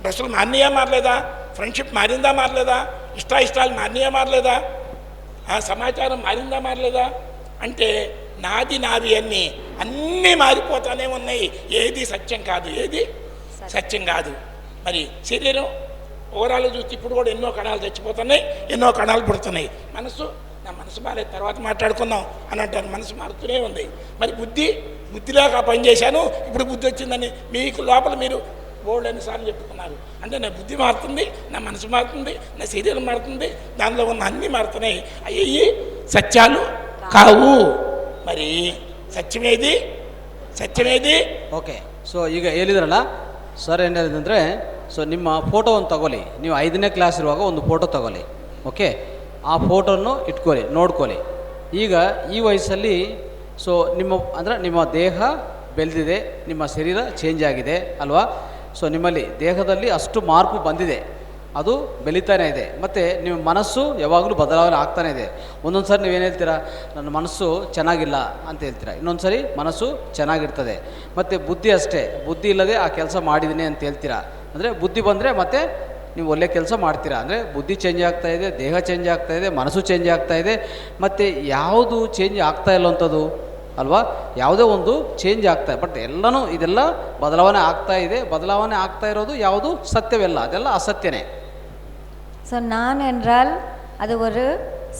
డ్రెస్సులు మారినాయా మారలేదా? ఫ్రెండ్షిప్ మారిందా మారలేదా? ఇష్టాలు మారినాయా మారలేదా? సమాచారం మారిందా మారలేదా? అంటే నావి అన్నీ మారిపోతానే ఉన్నాయి. ఏది సత్యం కాదు, ఏది సత్యం కాదు. మరి శరీరం ఓవరాల్ చూస్తే ఇప్పుడు కూడా ఎన్నో కణాలు చచ్చిపోతున్నాయి, ఎన్నో కణాలు పుడుతున్నాయి. నా మనసు మారే తర్వాత మాట్లాడుకుందాం అని అంటారు. మనసు మారుతూనే ఉంది. మరి బుద్ధిలాగా పనిచేశాను, ఇప్పుడు బుద్ధి వచ్చిందని మీకు లోపల మీరు బోల్డ్ అన్నిసార్లు చెప్పుకున్నారు. అంటే నా బుద్ధి మారుతుంది, నా మనసు మారుతుంది, నా శరీరం మారుతుంది, దానిలో ఉన్న అన్నీ మారుతున్నాయి. అయ్యి సత్యాలు కావు. మరి ಸತ್ಯವೇದಿ ಓಕೆ ಸೊ ಈಗ ಹೇಳಿದ್ರಲ್ಲ ಸರ್ ಏನು ಹೇಳಿದಂದರೆ ಸೊ ನಿಮ್ಮ ಫೋಟೋವನ್ನು ತಗೊಳ್ಳಿ. ನೀವು 5ನೇ ಕ್ಲಾಸ್ ಇರುವಾಗ ಒಂದು ಫೋಟೋ ತಗೊಳ್ಳಿ. ಓಕೆ, ಆ ಫೋಟೋನ್ನು ಇಟ್ಕೊಳ್ಳಿ, ನೋಡ್ಕೊಳ್ಳಿ. ಈಗ ಈ ವಯಸ್ಸಲ್ಲಿ ಸೊ ನಿಮ್ಮ ದೇಹ ಬೆಳೆದಿದೆ, ನಿಮ್ಮ ಶರೀರ ಚೇಂಜ್ ಆಗಿದೆ ಅಲ್ವಾ. ಸೊ ನಿಮ್ಮಲ್ಲಿ ದೇಹದಲ್ಲಿ ಅಷ್ಟು ಮಾರ್ಪು ಬಂದಿದೆ, ಅದು ಬೆಳೀತಾನೆ ಇದೆ. ಮತ್ತು ನಿಮ್ಮ ಮನಸ್ಸು ಯಾವಾಗಲೂ ಬದಲಾವಣೆ ಆಗ್ತಾನೆ ಇದೆ. ಒಂದೊಂದು ಸಾರಿ ನೀವೇನು ಹೇಳ್ತೀರಾ, ನನ್ನ ಮನಸ್ಸು ಚೆನ್ನಾಗಿಲ್ಲ ಅಂತ ಹೇಳ್ತೀರಾ, ಇನ್ನೊಂದು ಸರಿ ಮನಸ್ಸು ಚೆನ್ನಾಗಿರ್ತದೆ. ಮತ್ತು ಬುದ್ಧಿ ಅಷ್ಟೇ, ಬುದ್ಧಿ ಇಲ್ಲದೆ ಆ ಕೆಲಸ ಮಾಡಿದ್ದೀನಿ ಅಂತ ಹೇಳ್ತೀರಾ. ಅಂದರೆ ಬುದ್ಧಿ ಬಂದರೆ ಮತ್ತೆ ನೀವು ಒಳ್ಳೆ ಕೆಲಸ ಮಾಡ್ತೀರಾ. ಅಂದರೆ ಬುದ್ಧಿ ಚೇಂಜ್ ಆಗ್ತಾಯಿದೆ, ದೇಹ ಚೇಂಜ್ ಆಗ್ತಾಯಿದೆ, ಮನಸ್ಸು ಚೇಂಜ್ ಆಗ್ತಾಯಿದೆ. ಮತ್ತು ಯಾವುದು ಚೇಂಜ್ ಆಗ್ತಾ ಇಲ್ಲವಂಥದ್ದು ಅಲ್ವಾ, ಯಾವುದೇ ಒಂದು ಚೇಂಜ್ ಆಗ್ತಾಯಿದೆ. ಬಟ್ ಇದೆಲ್ಲ ಬದಲಾವಣೆ ಆಗ್ತಾ ಇದೆ. ಬದಲಾವಣೆ ಆಗ್ತಾ ಇರೋದು ಯಾವುದು ಸತ್ಯವೆಲ್ಲ, ಅದೆಲ್ಲ அசத்தியனே. ஸோ நான் என்றால் அது ஒரு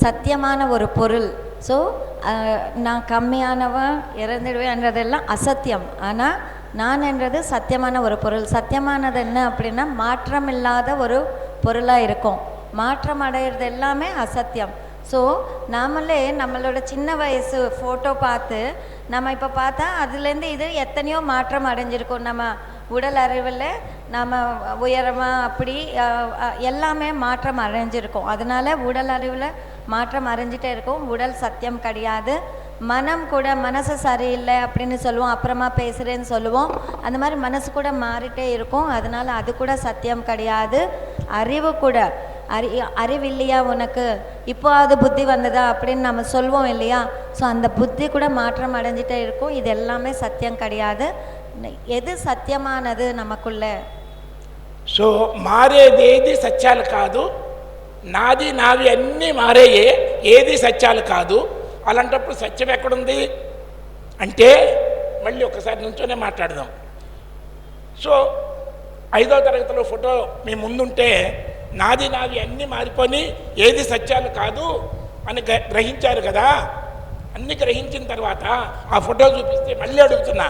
சத்தியமான ஒரு பொருள். ஸோ நான் கம்மியானவன் இறந்துடுவேன்றதெல்லாம் அசத்தியம். ஆனால் நான் என்றது சத்தியமான ஒரு பொருள். சத்தியமானது என்ன அப்படின்னா மாற்றம் இல்லாத ஒரு பொருளாக இருக்கும். மாற்றம் அடைகிறது எல்லாமே அசத்தியம். ஸோ நாமளே நம்மளோட சின்ன வயசு ஃபோட்டோ பார்த்து நம்ம இப்போ பார்த்தா அதுலேருந்து இது எத்தனையோ மாற்றம் அடைஞ்சிருக்கும். நம்ம உடல் அறிவில் நம்ம உயரமாக அப்படி எல்லாமே மாற்றம் அடைஞ்சிருக்கும். அதனால் உடல் அறிவில் மாற்றம் அடைஞ்சிட்டே இருக்கும். உடல் சத்தியம் கிடையாது. மனம் கூட மனசு சரியில்லை அப்படின்னு சொல்லுவோம், அப்புறமா பேசுகிறேன்னு சொல்லுவோம். அந்த மாதிரி மனசு கூட மாறிட்டே இருக்கும். அதனால் அது கூட சத்தியம் கிடையாது. அறிவு கூட அறிவு இல்லையா உனக்கு, இப்போ அது புத்தி வந்ததா அப்படின்னு நம்ம சொல்வோம் இல்லையா. ஸோ அந்த புத்தி கூட மாற்றம் அடைஞ்சிட்டே இருக்கும். இது எல்லாமே சத்தியம் கிடையாது. எது సత్యమానది నమ్మకుళ్ళే. సో మారేదేది సత్యాలు కాదు, నావి అన్నీ మారేయే, ఏది సత్యాలు కాదు. అలాంటప్పుడు సత్యం ఎక్కడుంది అంటే మళ్ళీ ఒకసారి నుంచోనే మాట్లాడదాం. సో 5వ తరగతిలో ఫోటో మీ ముందుంటే నావి అన్నీ మారిపోయి ఏది సత్యాలు కాదు అని గ్రహించారు కదా. అన్నీ గ్రహించిన తర్వాత ఆ ఫోటో చూపిస్తే మళ్ళీ అడుగుతున్నా,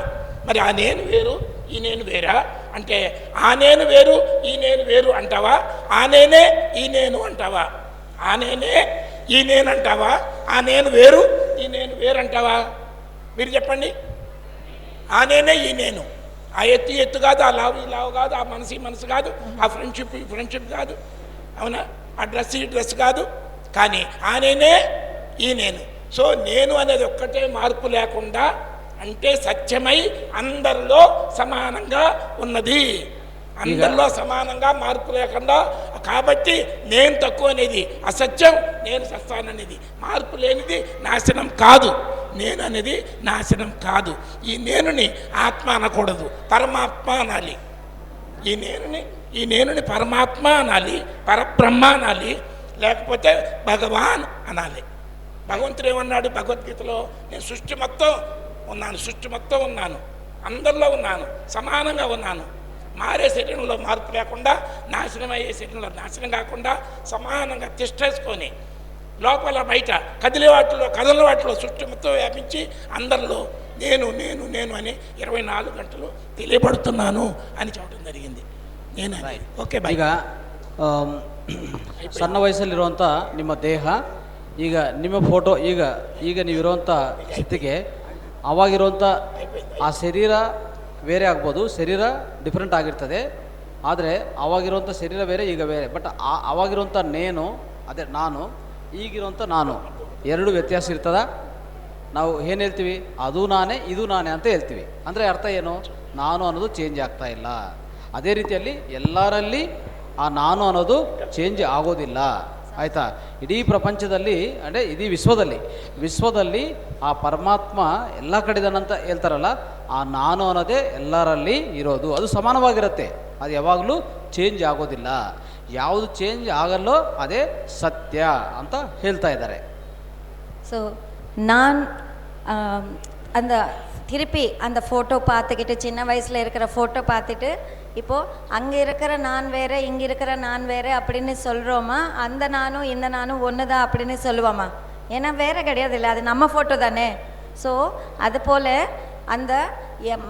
మరి ఆ నేను వేరు ఈ నేను వేరా అంటే, ఆ నేను వేరు ఈ నేను వేరు అంటావా, ఆ నేనే ఈ నేను అంటావా, ఆ నేనే ఈ నేను అంటావా, ఆ నేను వేరు ఈ నేను వేరు అంటావా? మీరు చెప్పండి. ఆ నేనే ఈ నేను. ఆ ఎత్తు కాదు, ఆ లావు ఈ లావు కాదు, ఆ మనసు ఈ మనసు కాదు, ఆ ఫ్రెండ్షిప్ ఈ ఫ్రెండ్షిప్ కాదు, అవునా, ఆ డ్రెస్ ఈ డ్రెస్ కాదు, కానీ ఆ నేనే ఈ నేను. సో నేను అనేది ఒక్కటే మార్పు లేకుండా అంటే సత్యమై అందరిలో సమానంగా ఉన్నది, అందరిలో సమానంగా మార్పు లేకుండా. కాబట్టి నేను తక్కువ అనేది అసత్యం, నేను సత్యం అనేది మార్పు లేనిది నాశనం కాదు. నేను అనేది నాశనం కాదు. ఈ నేనుని ఆత్మ అనకూడదు, పరమాత్మ అనాలి. ఈ నేనుని పరమాత్మ అనాలి, పరబ్రహ్మ అనాలి, లేకపోతే భగవాన్ అనాలి. భగవంతుడు ఏమన్నాడు భగవద్గీతలో? నేను సృష్టి మొత్తం ఉన్నాను, అందరిలో ఉన్నాను, సమానంగా ఉన్నాను. మారే శరీరంలో మార్పు లేకుండా, నాశనం అయ్యే శరీరంలో నాశనం కాకుండా సమానంగా తిష్టేసుకొని లోపల బయట కదిలే వాటిలో సృష్టి మొత్తం వ్యాపించి అందరిలో నేను అని 24 గంటలు తెలియబడుతున్నాను అని చెప్పడం జరిగింది. నేను ఓకే బై. ಈಗ ಸಣ್ಣ ವಯಸ್ಸಲ್ಲಿರುವಂಥ ನಿಮ್ಮ ದೇಹ, ಈಗ ನಿಮ್ಮ ಫೋಟೋ, ಈಗ ನೀವಿರುವಂಥ ಸ್ಥಿತಿಗೆ ಅವಾಗಿರುವಂಥ ಆ ಶರೀರ ಬೇರೆ ಆಗ್ಬೋದು, ಶರೀರ ಡಿಫ್ರೆಂಟ್ ಆಗಿರ್ತದೆ. ಆದರೆ ಅವಾಗಿರುವಂಥ ಶರೀರ ಬೇರೆ, ಈಗ ಬೇರೆ. ಬಟ್ ಅವಾಗಿರುವಂಥ ನೇನು, ಅದೇ ನಾನು, ಈಗಿರುವಂಥ ನಾನು ಎರಡು ವ್ಯತ್ಯಾಸ ಇರ್ತದ. ನಾವು ಏನು ಹೇಳ್ತೀವಿ? ಅದು ನಾನೇ, ಇದು ನಾನೇ ಅಂತ ಹೇಳ್ತೀವಿ. ಅಂದರೆ ಅರ್ಥ ಏನು? ನಾನು ಅನ್ನೋದು ಚೇಂಜ್ ಆಗ್ತಾ ಇಲ್ಲ. ಅದೇ ರೀತಿಯಲ್ಲಿ ಎಲ್ಲರಲ್ಲಿ ಆ ನಾನು ಅನ್ನೋದು ಚೇಂಜ್ ಆಗೋದಿಲ್ಲ. ಆಯಿತಾ? ಇಡೀ ಪ್ರಪಂಚದಲ್ಲಿ ಅಂದರೆ ಇಡೀ ವಿಶ್ವದಲ್ಲಿ ಆ ಪರಮಾತ್ಮ ಎಲ್ಲ ಕಡೆ ಇದ್ದಾನಂತ ಹೇಳ್ತಾರಲ್ಲ, ಆ ನಾನು ಅನ್ನೋದೇ ಎಲ್ಲರಲ್ಲಿ ಇರೋದು. ಅದು ಸಮಾನವಾಗಿರುತ್ತೆ, ಅದು ಯಾವಾಗಲೂ ಚೇಂಜ್ ಆಗೋದಿಲ್ಲ. ಯಾವುದು ಚೇಂಜ್ ಆಗಲ್ಲೋ ಅದೇ ಸತ್ಯ ಅಂತ ಹೇಳ್ತಾ ಇದ್ದಾರೆ. ஸோ நான் அந்த திருப்பி அந்த ஃபோட்டோ பார்த்துக்கிட்டு, சின்ன வயசில் இருக்கிற ஃபோட்டோ பார்த்துட்டு, இப்போது அங்கே இருக்கிற நான் வேறு, இங்கே இருக்கிற நான் வேறு அப்படின்னு சொல்கிறோமா? அந்த நானும் இந்த நானும் ஒன்று தான் அப்படின்னு சொல்லுவோமா? ஏன்னா வேறு கிடையாது இல்லை, அது நம்ம ஃபோட்டோ தானே. ஸோ அதுபோல் அந்த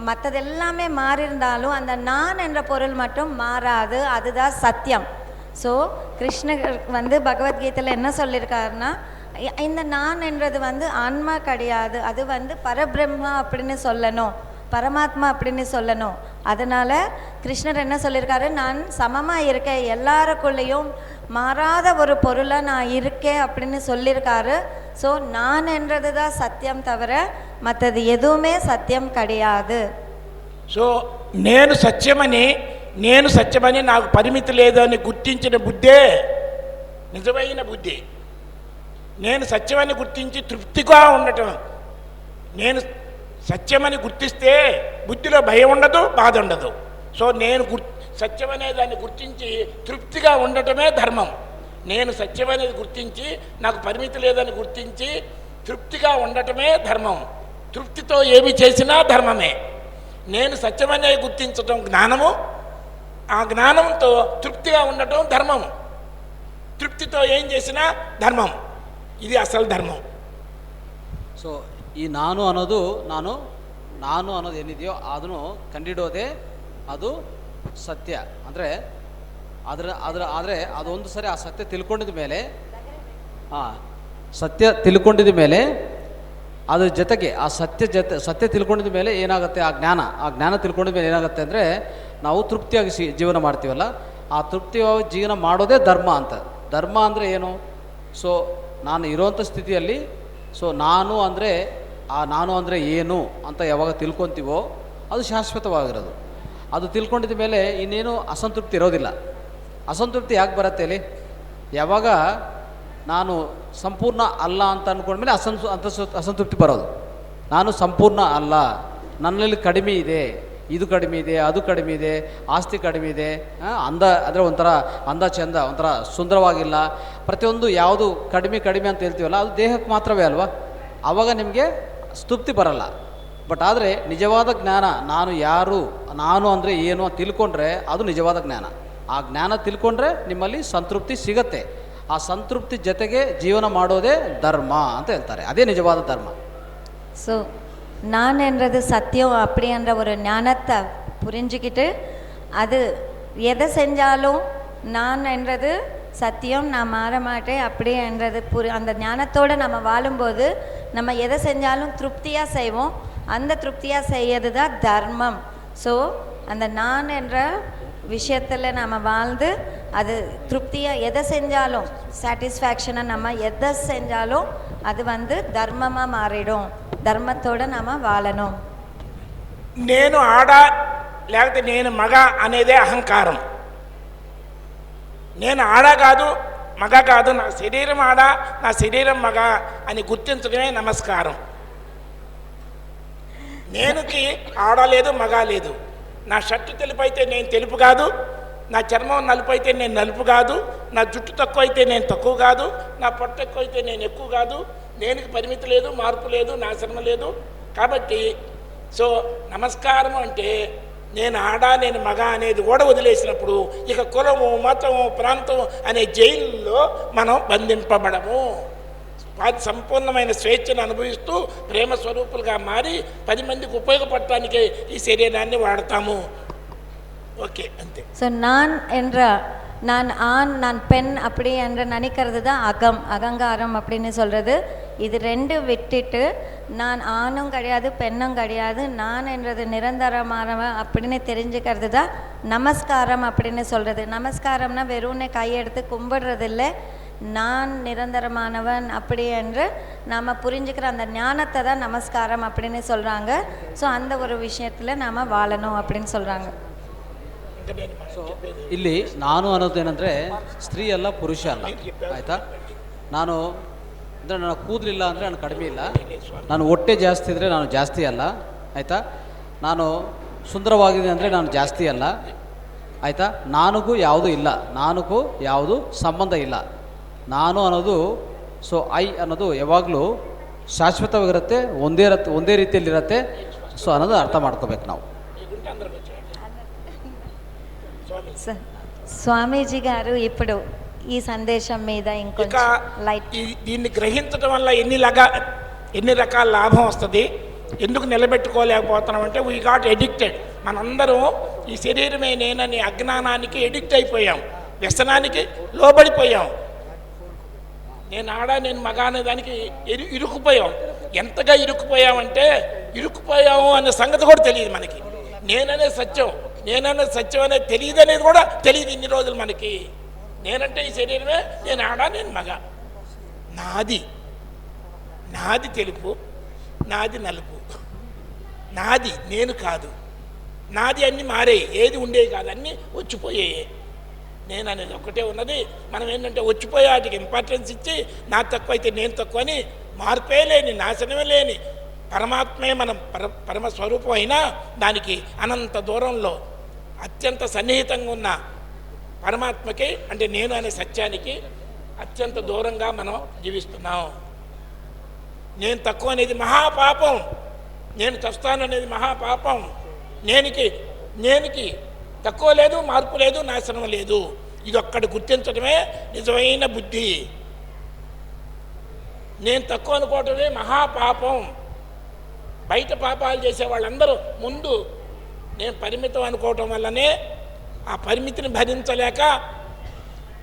மற்றதெல்லாமே மாறியிருந்தாலும் அந்த நான் என்ற பொருள் மட்டும் மாறாது, அதுதான் சத்தியம். ஸோ கிருஷ்ணர் பகவத்கீதையில் என்ன சொல்லியிருக்காருன்னா, இந்த நான் என்றது ஆன்மா கிடையாது, அது பரபிரம்மா அப்படின்னு சொல்லணும், பரமாத்மா அப்படின்னு சொல்லணும். அதனால் கிருஷ்ணர் என்ன சொல்லியிருக்காரு? நான் சமமாக இருக்கேன், எல்லாருக்குள்ளேயும் மாறாத ஒரு பொருளாக நான் இருக்கேன் அப்படின்னு சொல்லியிருக்காரு. ஸோ நான் என்றது தான் சத்தியம் தவிர மற்றது எதுவுமே சத்தியம் கிடையாது. సో నేను సత్యమని నాకు పరిమితి లేదని గుర్తించిన బుద్ధే నిజమైన బుద్ధి. నేను సత్యమని గుర్తించి తృప్తిగా ఉండటం. నేను సత్యమని గుర్తిస్తే బుద్ధిలో భయం ఉండదు, బాధ ఉండదు. సో నేను సత్యమనే దాన్ని గుర్తించి తృప్తిగా ఉండటమే ధర్మం. నేను సత్యమనేది గుర్తించి నాకు పరిమితి లేదని గుర్తించి తృప్తిగా ఉండటమే ధర్మం. తృప్తితో ఏమి చేసినా ధర్మమే. నేను సత్యమనేది గుర్తించటం జ్ఞానము, ఆ జ్ఞానంతో తృప్తిగా ఉండటం ధర్మము. తృప్తితో ఏం చేసినా ధర్మం. ఇది అసలు ధర్మం. ಸೊ ಈ ನಾನು ಅನ್ನೋದು ಏನಿದೆಯೋ ಅದನ್ನು ಕಂಡಿಡೋದೇ ಅದು ಸತ್ಯ. ಅಂದರೆ ಆದರೆ ಅದೊಂದು ಸರಿ ಆ ಸತ್ಯ ತಿಳ್ಕೊಂಡಿದ ಮೇಲೆ ಅದ್ರ ಜೊತೆಗೆ ಆ ಸತ್ಯ ತಿಳ್ಕೊಂಡಿದ ಮೇಲೆ ಏನಾಗುತ್ತೆ? ಆ ಜ್ಞಾನ ತಿಳ್ಕೊಂಡಿದ ಮೇಲೆ ಏನಾಗುತ್ತೆ ಅಂದರೆ ನಾವು ತೃಪ್ತಿಯಾಗಿ ಜೀವನ ಮಾಡ್ತೀವಲ್ಲ, ಆ ತೃಪ್ತಿಯಾಗಿ ಜೀವನ ಮಾಡೋದೇ ಧರ್ಮ ಅಂತ. ಧರ್ಮ ಅಂದರೆ ಏನು? ಸೊ ನಾನು ಇರೋವಂಥ ಸ್ಥಿತಿಯಲ್ಲಿ ನಾನು ಅಂದರೆ ಏನು ಅಂತ ಯಾವಾಗ ತಿಳ್ಕೊತೀವೋ ಅದು ಶಾಶ್ವತವಾಗಿರೋದು. ಅದು ತಿಳ್ಕೊಂಡಿದ ಮೇಲೆ ಇನ್ನೇನು ಅಸಂತೃಪ್ತಿ ಇರೋದಿಲ್ಲ. ಅಸಂತೃಪ್ತಿ ಯಾಕೆ ಬರುತ್ತೆ ಹೇಳಿ? ಯಾವಾಗ ನಾನು ಸಂಪೂರ್ಣ ಅಲ್ಲ ಅಂತ ಅಂದ್ಕೊಂಡ್ಮೇಲೆ ಅಸಂತೃಪ್ತಿ ಬರೋದು. ನಾನು ಸಂಪೂರ್ಣ ಅಲ್ಲ, ನನ್ನಲ್ಲಿ ಕಡಿಮೆ ಇದೆ, ಇದು ಕಡಿಮೆ ಇದೆ, ಅದು ಕಡಿಮೆ ಇದೆ, ಆಸ್ತಿ ಕಡಿಮೆ ಇದೆ, ಅಂದರೆ ಒಂಥರ ಅಂದ ಚಂದ, ಒಂಥರ ಸುಂದರವಾಗಿಲ್ಲ, ಪ್ರತಿಯೊಂದು ಯಾವುದು ಕಡಿಮೆ ಅಂತ ಹೇಳ್ತೀವಲ್ಲ ಅದು ದೇಹಕ್ಕೆ ಮಾತ್ರವೇ ಅಲ್ವಾ? ಆವಾಗ ನಿಮಗೆ ತೃಪ್ತಿ ಬರಲ್ಲ. ಬಟ್ ಆದರೆ ನಿಜವಾದ ಜ್ಞಾನ, ನಾನು ಯಾರು, ನಾನು ಅಂದರೆ ಏನು ಅಂತ ತಿಳ್ಕೊಂಡ್ರೆ ಅದು ನಿಜವಾದ ಜ್ಞಾನ. ಆ ಜ್ಞಾನ ತಿಳ್ಕೊಂಡ್ರೆ ನಿಮ್ಮಲ್ಲಿ ಸಂತೃಪ್ತಿ ಸಿಗತ್ತೆ. ಆ ಸಂತೃಪ್ತಿ ಜೊತೆಗೆ ಜೀವನ ಮಾಡೋದೇ ಧರ್ಮ ಅಂತ ಹೇಳ್ತಾರೆ. ಅದೇ ನಿಜವಾದ ಧರ್ಮ. ஸோ நான் என்றது சத்தியம் அப்படின்ற ஒரு ஞானத்தை புரிஞ்சுக்கிட்டு, அது எதை செஞ்சாலும் நான் என்றது சத்தியம், நான் மாற மாட்டேன் அப்படின்றது அந்த ஞானத்தோடு நம்ம வாழும்போது நம்ம எதை செஞ்சாலும் திருப்தியாக செய்வோம். அந்த திருப்தியாக செய்யறது தான் தர்மம். ஸோ அந்த நான் என்ற விஷயத்தில் நம்ம வாழ்ந்து அது திருப்தியாக எதை செஞ்சாலும் சாட்டிஸ்ஃபேக்ஷனாக நம்ம எதை செஞ்சாலும் அது வந்து தர்மமாக மாறிடும், தர்மத்தோடு நாம் வாழணும். నేను ఆడ లేకపోతే నేను మగ అనేదే అహంకారం. నేను ఆడ కాదు మగ కాదు, నా శరీరం ఆడ నా శరీరం మగ అని గుర్తించడమే నమస్కారం. నేనుకి ఆడ లేదు మగ లేదు. నా షర్టు తెలుపు అయితే నేను తెలుపు కాదు, నా చర్మం నలుపు అయితే నేను నలుపు కాదు, నా జుట్టు తక్కువ అయితే నేను తక్కువ కాదు, నా పొట్ట ఎక్కువ అయితే నేను ఎక్కువ కాదు. దేనికి పరిమితి లేదు, మార్పు లేదు, నాశనం లేదు. కాబట్టి సో నమస్కారం అంటే నేను ఆడ నేను మగ అనేది కూడా వదిలేసినప్పుడు ఇక కులము మతము ప్రాంతం అనే జైల్లో మనం బంధింపబడము. సంపూర్ణమైన స్వేచ్ఛను అనుభవిస్తూ ప్రేమ స్వరూపులుగా మారి 10 మందికి ఉపయోగపడటానికే ఈ శరీరాన్ని వాడతాము. ஓகே అంతే. ஸோ நான் ஆண் நான் பெண் அப்படி என்று நினைக்கிறது தான் அகங்காரம் அப்படின்னு சொல்கிறது. இது ரெண்டு விட்டுட்டு நான் ஆணும் கிடையாது பெண்ணும் கிடையாது, நான் என்றது நிரந்தரமானவன் அப்படின்னு தெரிஞ்சுக்கிறது தான் நமஸ்காரம் அப்படின்னு சொல்கிறது. நமஸ்காரம்னா வெறும்னே கையெடுத்து கும்பிடுறது இல்லை, நான் நிரந்தரமானவன் அப்படி என்று நாம் புரிஞ்சுக்கிற அந்த ஞானத்தை தான் நமஸ்காரம் அப்படின்னு சொல்கிறாங்க. ஸோ அந்த ஒரு விஷயத்தில் நாம் வாழணும் அப்படின்னு சொல்கிறாங்க. ಸೊ ಇಲ್ಲಿ ನಾನು ಅನ್ನೋದೇನೆಂದರೆ ಸ್ತ್ರೀ ಅಲ್ಲ ಪುರುಷ ಅಲ್ಲ, ಆಯಿತಾ. ನಾನು ಅಂದರೆ ನನ್ನ ಕೂದಲಿಲ್ಲ ಅಂದರೆ ನಾನು ಕಡಿಮೆ ಇಲ್ಲ, ನಾನು ಹೊಟ್ಟೆ ಜಾಸ್ತಿ ಇದ್ದರೆ ನಾನು ಜಾಸ್ತಿ ಅಲ್ಲ, ಆಯಿತಾ. ನಾನು ಸುಂದರವಾಗಿದೆ ಅಂದರೆ ನಾನು ಜಾಸ್ತಿ ಅಲ್ಲ, ಆಯಿತಾ. ನನಗೂ ಯಾವುದೂ ಇಲ್ಲ, ನನಗೂ ಯಾವುದು ಸಂಬಂಧ ಇಲ್ಲ. ನಾನು ಅನ್ನೋದು ಸೊ ಐ ಅನ್ನೋದು ಯಾವಾಗಲೂ ಶಾಶ್ವತವಾಗಿರುತ್ತೆ, ಒಂದೇ ರೀತಿಯಲ್ಲಿರುತ್ತೆ. ಸೊ ಅನ್ನೋದು ಅರ್ಥ ಮಾಡ್ಕೋಬೇಕು ನಾವು. స్వామీజీ గారు ఇప్పుడు ఈ సందేశం మీద ఇంకా లైట్ దీన్ని గ్రహించడం వల్ల ఎన్ని రకాల లాభం వస్తుంది, ఎందుకు నిలబెట్టుకోలేకపోతున్నాం అంటే వీ గాట్ ఎడిక్టెడ్. మనందరం ఈ శరీరమే నేనని అజ్ఞానానికి ఎడిక్ట్ అయిపోయాం, వ్యసనానికి లోబడిపోయాం. నేను ఆడ నేను మగ అనే దానికి ఇరుక్కుపోయాం. ఎంతగా ఇరుక్కుపోయామంటే ఇరుక్కుపోయాము అనే సంగతి కూడా తెలియదు మనకి. నేననే సత్యం అనేది తెలియదు అనేది కూడా తెలియదు ఇన్ని రోజులు మనకి. నేనంటే ఈ శరీరమే, నేను ఆడ నేను మగ, నాది తెలుపు నాది నలుపు, నాది నేను కాదు, నాది అన్నీ మారాయి, ఏది ఉండేవి కాదు, అన్నీ వచ్చిపోయాయి. నేను అనేది ఒక్కటే ఉన్నది. మనం ఏంటంటే వచ్చిపోయే వాటికి ఇంపార్టెన్స్ ఇచ్చి నా తక్కువ అయితే నేను తక్కువ అని మార్పే లేని నాశనమే లేని పరమాత్మే మనం పరమస్వరూపం అయినా దానికి అనంత దూరంలో అత్యంత సన్నిహితంగా ఉన్న పరమాత్మకి అంటే నేను అనే సత్యానికి అత్యంత దూరంగా మనం జీవిస్తున్నాం. నేను తక్కువ అనేది మహాపాపం, నేను చస్తాను అనేది మహాపాపం. నేనికి తక్కువ లేదు, మార్పు లేదు, నాశనం లేదు. ఇది ఒక్కటి గుర్తించడమే నిజమైన బుద్ధి. నేను తక్కువ అనుకోవటమే మహాపాపం. బయట పాపాలు చేసే వాళ్ళందరూ ముందు నేను పరిమితం అనుకోవటం వల్లనే ఆ పరిమితిని భరించలేక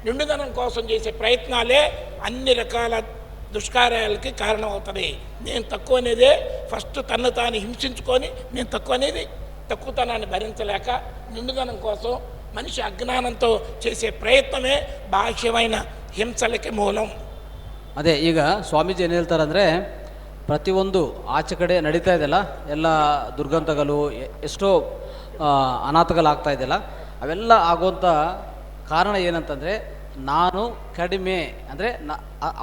నిండుదనం కోసం చేసే ప్రయత్నాలే అన్ని రకాల దుష్కార్యాలకి కారణమవుతుంది. నేను తక్కువ అనేదే ఫస్ట్ తను తాను హింసించుకొని నేను తక్కువ అనేది తక్కువతనాన్ని భరించలేక నిండుదనం కోసం మనిషి అజ్ఞానంతో చేసే ప్రయత్నమే బాహ్యమైన హింసలకి ಮೂಲ. ಅದೇ ಈಗ ಸ್ವಾಮೀಜಿ ಏನು ಹೇಳ್ತಾರಂದರೆ ಪ್ರತಿಯೊಂದು ಆಚೆ ಕಡೆ ನಡೀತಾ ಇದೆಯಲ್ಲ ಎಲ್ಲ ದುರ್ಗಂಧಗಳು ಎಷ್ಟೋ ಅನಾಥಗಳಾಗ್ತಾ ಇದೆಯಲ್ಲ ಅವೆಲ್ಲ ಆಗುವಂಥ ಕಾರಣ ಏನಂತಂದರೆ ನಾನು ಕಡಿಮೆ ಅಂದರೆ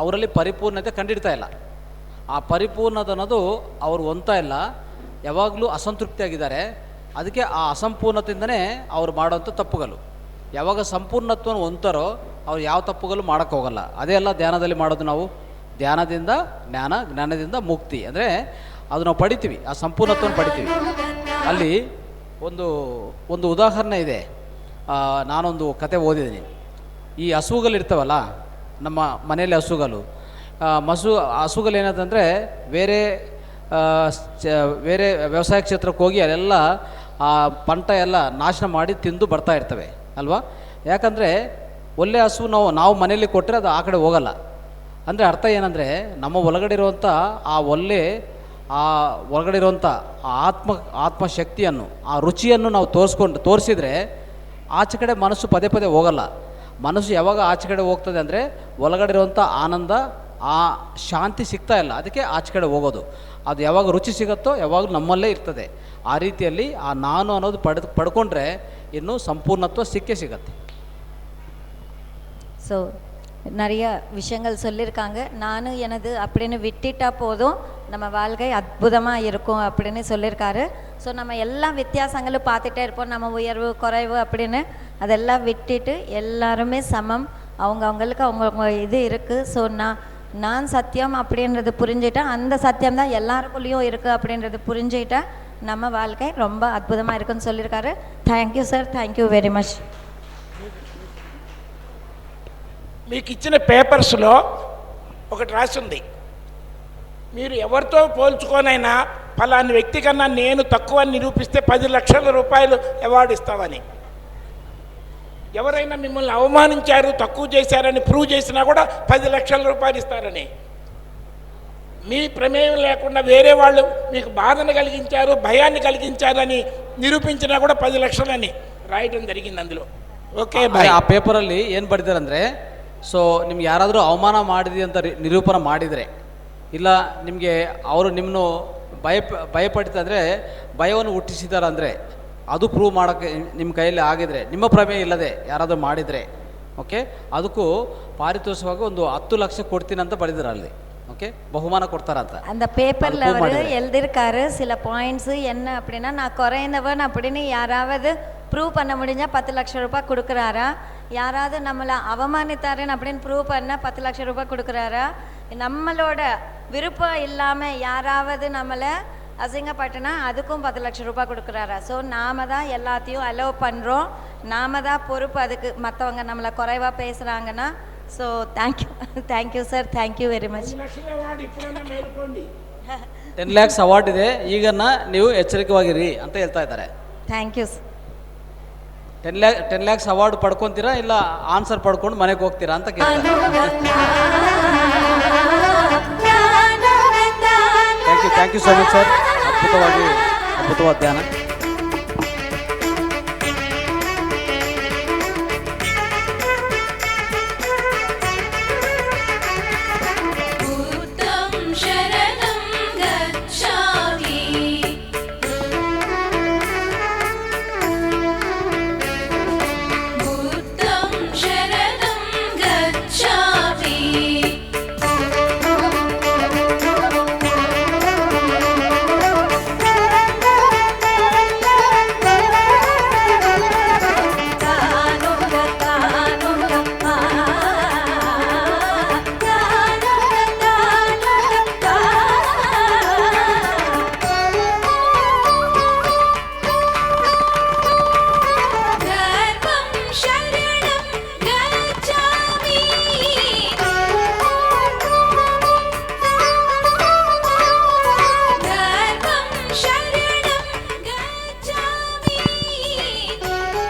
ಅವರಲ್ಲಿ ಪರಿಪೂರ್ಣತೆ ಕಂಡಿಡ್ತಾ ಇಲ್ಲ. ಆ ಪರಿಪೂರ್ಣತೆ ಅನ್ನೋದು ಅವರು ಹೊಂದ್ತಾ ಇಲ್ಲ, ಯಾವಾಗಲೂ ಅಸಂತೃಪ್ತಿಯಾಗಿದ್ದಾರೆ. ಅದಕ್ಕೆ ಆ ಅಸಂಪೂರ್ಣತೆಯಿಂದನೇ ಅವ್ರು ಮಾಡೋಂಥ ತಪ್ಪುಗಳು. ಯಾವಾಗ ಸಂಪೂರ್ಣತ್ವವನ್ನು ಹೊಂದ್ತಾರೋ ಅವ್ರು ಯಾವ ತಪ್ಪುಗಳು ಮಾಡೋಕ್ಕೋಗಲ್ಲ. ಅದೇ ಎಲ್ಲ ಧ್ಯಾನದಲ್ಲಿ ಮಾಡೋದು ನಾವು. ಧ್ಯಾನದಿಂದ ಜ್ಞಾನ, ಜ್ಞಾನದಿಂದ ಮುಕ್ತಿ ಅಂದರೆ ಅದು ನಾವು ಪಡಿತೀವಿ, ಆ ಸಂಪೂರ್ಣತ್ವವನ್ನು ಪಡಿತೀವಿ. ಅಲ್ಲಿ ಒಂದು ಉದಾಹರಣೆ ಇದೆ. ನಾನೊಂದು ಕತೆ ಓದಿದ್ದೀನಿ. ಈ ಹಸುಗಳಿರ್ತಾವಲ್ಲ ನಮ್ಮ ಮನೆಯಲ್ಲಿ ಹಸುಗಳು ಏನಂತಂದರೆ ಬೇರೆ ವ್ಯವಸಾಯ ಕ್ಷೇತ್ರಕ್ಕೆ ಹೋಗಿ ಅಲ್ಲೆಲ್ಲ ಆ ಪಂಟ ಎಲ್ಲ ನಾಶನ ಮಾಡಿ ತಿಂದು ಬರ್ತಾ ಇರ್ತವೆ ಅಲ್ವಾ. ಯಾಕಂದರೆ ಒಳ್ಳೆ ಹಸು ನಾವು ಮನೆಯಲ್ಲಿ ಕೊಟ್ಟರೆ ಅದು ಆ ಕಡೆ ಹೋಗಲ್ಲ. ಅಂದರೆ ಅರ್ಥ ಏನಂದರೆ ನಮ್ಮ ಒಳಗಡೆ ಇರುವಂಥ ಆ ಒಳಗಡೆ ಇರುವಂಥ ಆತ್ಮಶಕ್ತಿಯನ್ನು, ಆ ರುಚಿಯನ್ನು ನಾವು ತೋರಿಸಿದರೆ ಆಚೆ ಕಡೆ ಮನಸ್ಸು ಪದೇ ಪದೇ ಹೋಗಲ್ಲ. ಮನಸ್ಸು ಯಾವಾಗ ಆಚೆ ಕಡೆ ಹೋಗ್ತದೆ ಅಂದರೆ ಒಳಗಡೆ ಇರುವಂಥ ಆನಂದ, ಆ ಶಾಂತಿ ಸಿಗ್ತಾ ಇಲ್ಲ, ಅದಕ್ಕೆ ಆಚೆ ಕಡೆ ಹೋಗೋದು. ಅದು ಯಾವಾಗ ರುಚಿ ಸಿಗುತ್ತೋ ಯಾವಾಗಲೂ ನಮ್ಮಲ್ಲೇ ಇರ್ತದೆ. ಆ ರೀತಿಯಲ್ಲಿ ಆ ನಾನು ಅನ್ನೋದು ಪಡ್ಕೊಂಡ್ರೆ ಇನ್ನೂ ಸಂಪೂರ್ಣತ್ವ ಸಿಗತ್ತೆ. ஸோ நிறைய விஷயங்கள் சொல்லியிருக்காங்க. நானும் எனது அப்படின்னு விட்டுட்டா போதும் நம்ம வாழ்க்கை அற்புதமாக இருக்கும் அப்படின்னு சொல்லியிருக்காரு. ஸோ நம்ம எல்லா வித்தியாசங்களும் பார்த்துட்டே இருப்போம், நம்ம உயர்வு குறைவு அப்படின்னு. அதெல்லாம் விட்டுட்டு எல்லாருமே சமம், அவங்களுக்கு அவங்கவுங்க இது இருக்குது. ஸோ நான் சத்தியம் அப்படின்றது புரிஞ்சுட்டா, அந்த சத்தியம் தான் எல்லாருக்குள்ளேயும் இருக்குது அப்படின்றது புரிஞ்சுட்டா நம்ம வாழ்க்கை ரொம்ப அற்புதமாக இருக்குன்னு சொல்லியிருக்காரு. Thank you sir, thank you very much. మీకు ఇచ్చిన పేపర్స్లో ఒకటి రాసింది, మీరు ఎవరితో పోల్చుకోనైనా ఫలాని వ్యక్తి కన్నా నేను తక్కువ నిరూపిస్తే 10 లక్షల రూపాయలు అవార్డు ఇస్తామని. ఎవరైనా మిమ్మల్ని అవమానించారు, తక్కువ చేశారని ప్రూవ్ చేసినా కూడా 10 లక్షల రూపాయలు ఇస్తారని. మీ ప్రమేయం లేకుండా వేరే వాళ్ళు మీకు బాధను కలిగించారు, భయాన్ని కలిగించారని నిరూపించినా కూడా 10 లక్షలని రాయటం జరిగింది అందులో. Okay boy. ಆ ಪೇಪರಲ್ಲಿ ಏನು ಬರೆದಿದ್ದಾರೆ ಅಂದರೆ, ಸೊ ನಿಮ್ಗೆ ಯಾರಾದರೂ ಅವಮಾನ ಮಾಡಿದೆ ಅಂತ ನಿರೂಪಣೆ ಮಾಡಿದರೆ, ಇಲ್ಲ ನಿಮಗೆ ಅವರು ನಿಮ್ಮನ್ನು ಭಯಪಡ್ತಿದ್ರೆ ಭಯವನ್ನು ಹುಟ್ಟಿಸಿದ್ದಾರೆ ಅಂದರೆ, ಅದು ಪ್ರೂವ್ ಮಾಡೋಕ್ಕೆ ನಿಮ್ಮ ಕೈಯಲ್ಲಿ ಆಗಿದ್ರೆ, ನಿಮ್ಮ ಪ್ರಮೇಯ ಇಲ್ಲದೆ ಯಾರಾದರೂ ಮಾಡಿದರೆ, ಓಕೆ, ಅದಕ್ಕೂ ಪಾರಿತೋಷವಾಗಿ ಒಂದು 10 ಲಕ್ಷ ಕೊಡ್ತೀನಿ ಅಂತ ಬರೆದಿದ್ದಾರೆ ಅಲ್ಲಿ. ஓகே, பகுமான கொடுத்தாராத்த. அந்த பேப்பரில் அவர் எழுதியிருக்காரு சில பாயிண்ட்ஸு. என்ன அப்படின்னா, நான் குறைந்தவன் அப்படின்னு யாராவது ப்ரூவ் பண்ண முடிஞ்சால் 10 லட்சம் ரூபாய் கொடுக்குறாரா, யாராவது நம்மளை அவமானித்தாருன்னு அப்படின்னு ப்ரூவ் பண்ணால் 10 லட்சம் ரூபாய் கொடுக்குறாரா, நம்மளோட விருப்பம் இல்லாமல் யாராவது நம்மளை அசிங்கப்பட்டுனா அதுக்கும் 10 லட்சம் ரூபாய் கொடுக்குறாரா. ஸோ நாம தான் எல்லாத்தையும் அலோவ் பண்ணுறோம், நாம தான் பொறுப்பு அதுக்கு. மற்றவங்க நம்மளை குறைவாக பேசுகிறாங்கன்னா, so thank you sir, thank you very much. 10 lakhs award ಇದೆ, ಈಗನ್ನ ನೀವು ಎಚ್ಚರಿಕೆವಾಗಿರಿ ಅಂತ ಹೇಳ್ತಾ ಇದ್ದಾರೆ. Thank you. 10 lakhs ಅವಾರ್ಡ್ ಪಡ್ಕೊತೀರಾ ಇಲ್ಲ ಆನ್ಸರ್ ಪಡ್ಕೊಂಡು ಮನೆಗೆ ಹೋಗ್ತೀರಾ ಅಂತ ಕೇಳ್ತಾರೆ. Thank you so much sir, ಅದ್ಭುತವಾದ ಧ್ಯಾನ.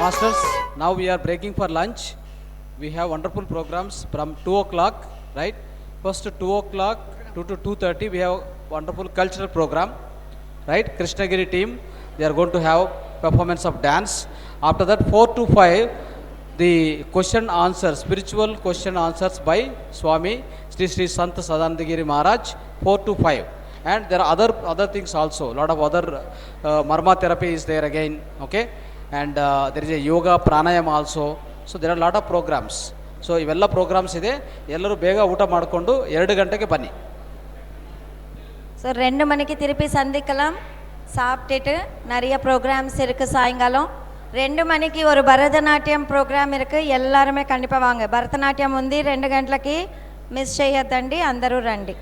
Masters, now we are breaking for lunch. We have wonderful programs from 2 o'clock, right? First 2 o'clock to 2:30 we have wonderful cultural program, right? Krishnagiri team, they are going to have performance of dance. After that 4 to 5 the question answers, spiritual question answers by Swami Sri Sant Sadanandagiri Maharaj, 4 to 5. And there are other things also, lot of other marma therapy is there again, okay? And there is a yoga pranayama also. So there are lot of programs. So ಇವೆಲ್ಲ programmes ಇದೆ, ಎಲ್ಲರೂ ಬೇಗ ಊಟ ಮಾಡಿಕೊಂಡು 2 ಗಂಟೆಗೆ ಬನ್ನಿ. So 2 மணிக்கு திருப்பி சந்திக்கலாம். சாப்பிட்டுட்டு நிறைய ப்ரோக்ராம்ஸ் இருக்குது சாயங்காலம். 2 மணிக்கு ஒரு భరతనాట్యం ప్రోగ్రామ్ இருக்குது, எல்லாருமே கண்டிப்பாக வாங்க. భరతనాట్యం ఉంది 2 గంటలకి, మిస్ చేయొద్దండి, అందరూ రండి.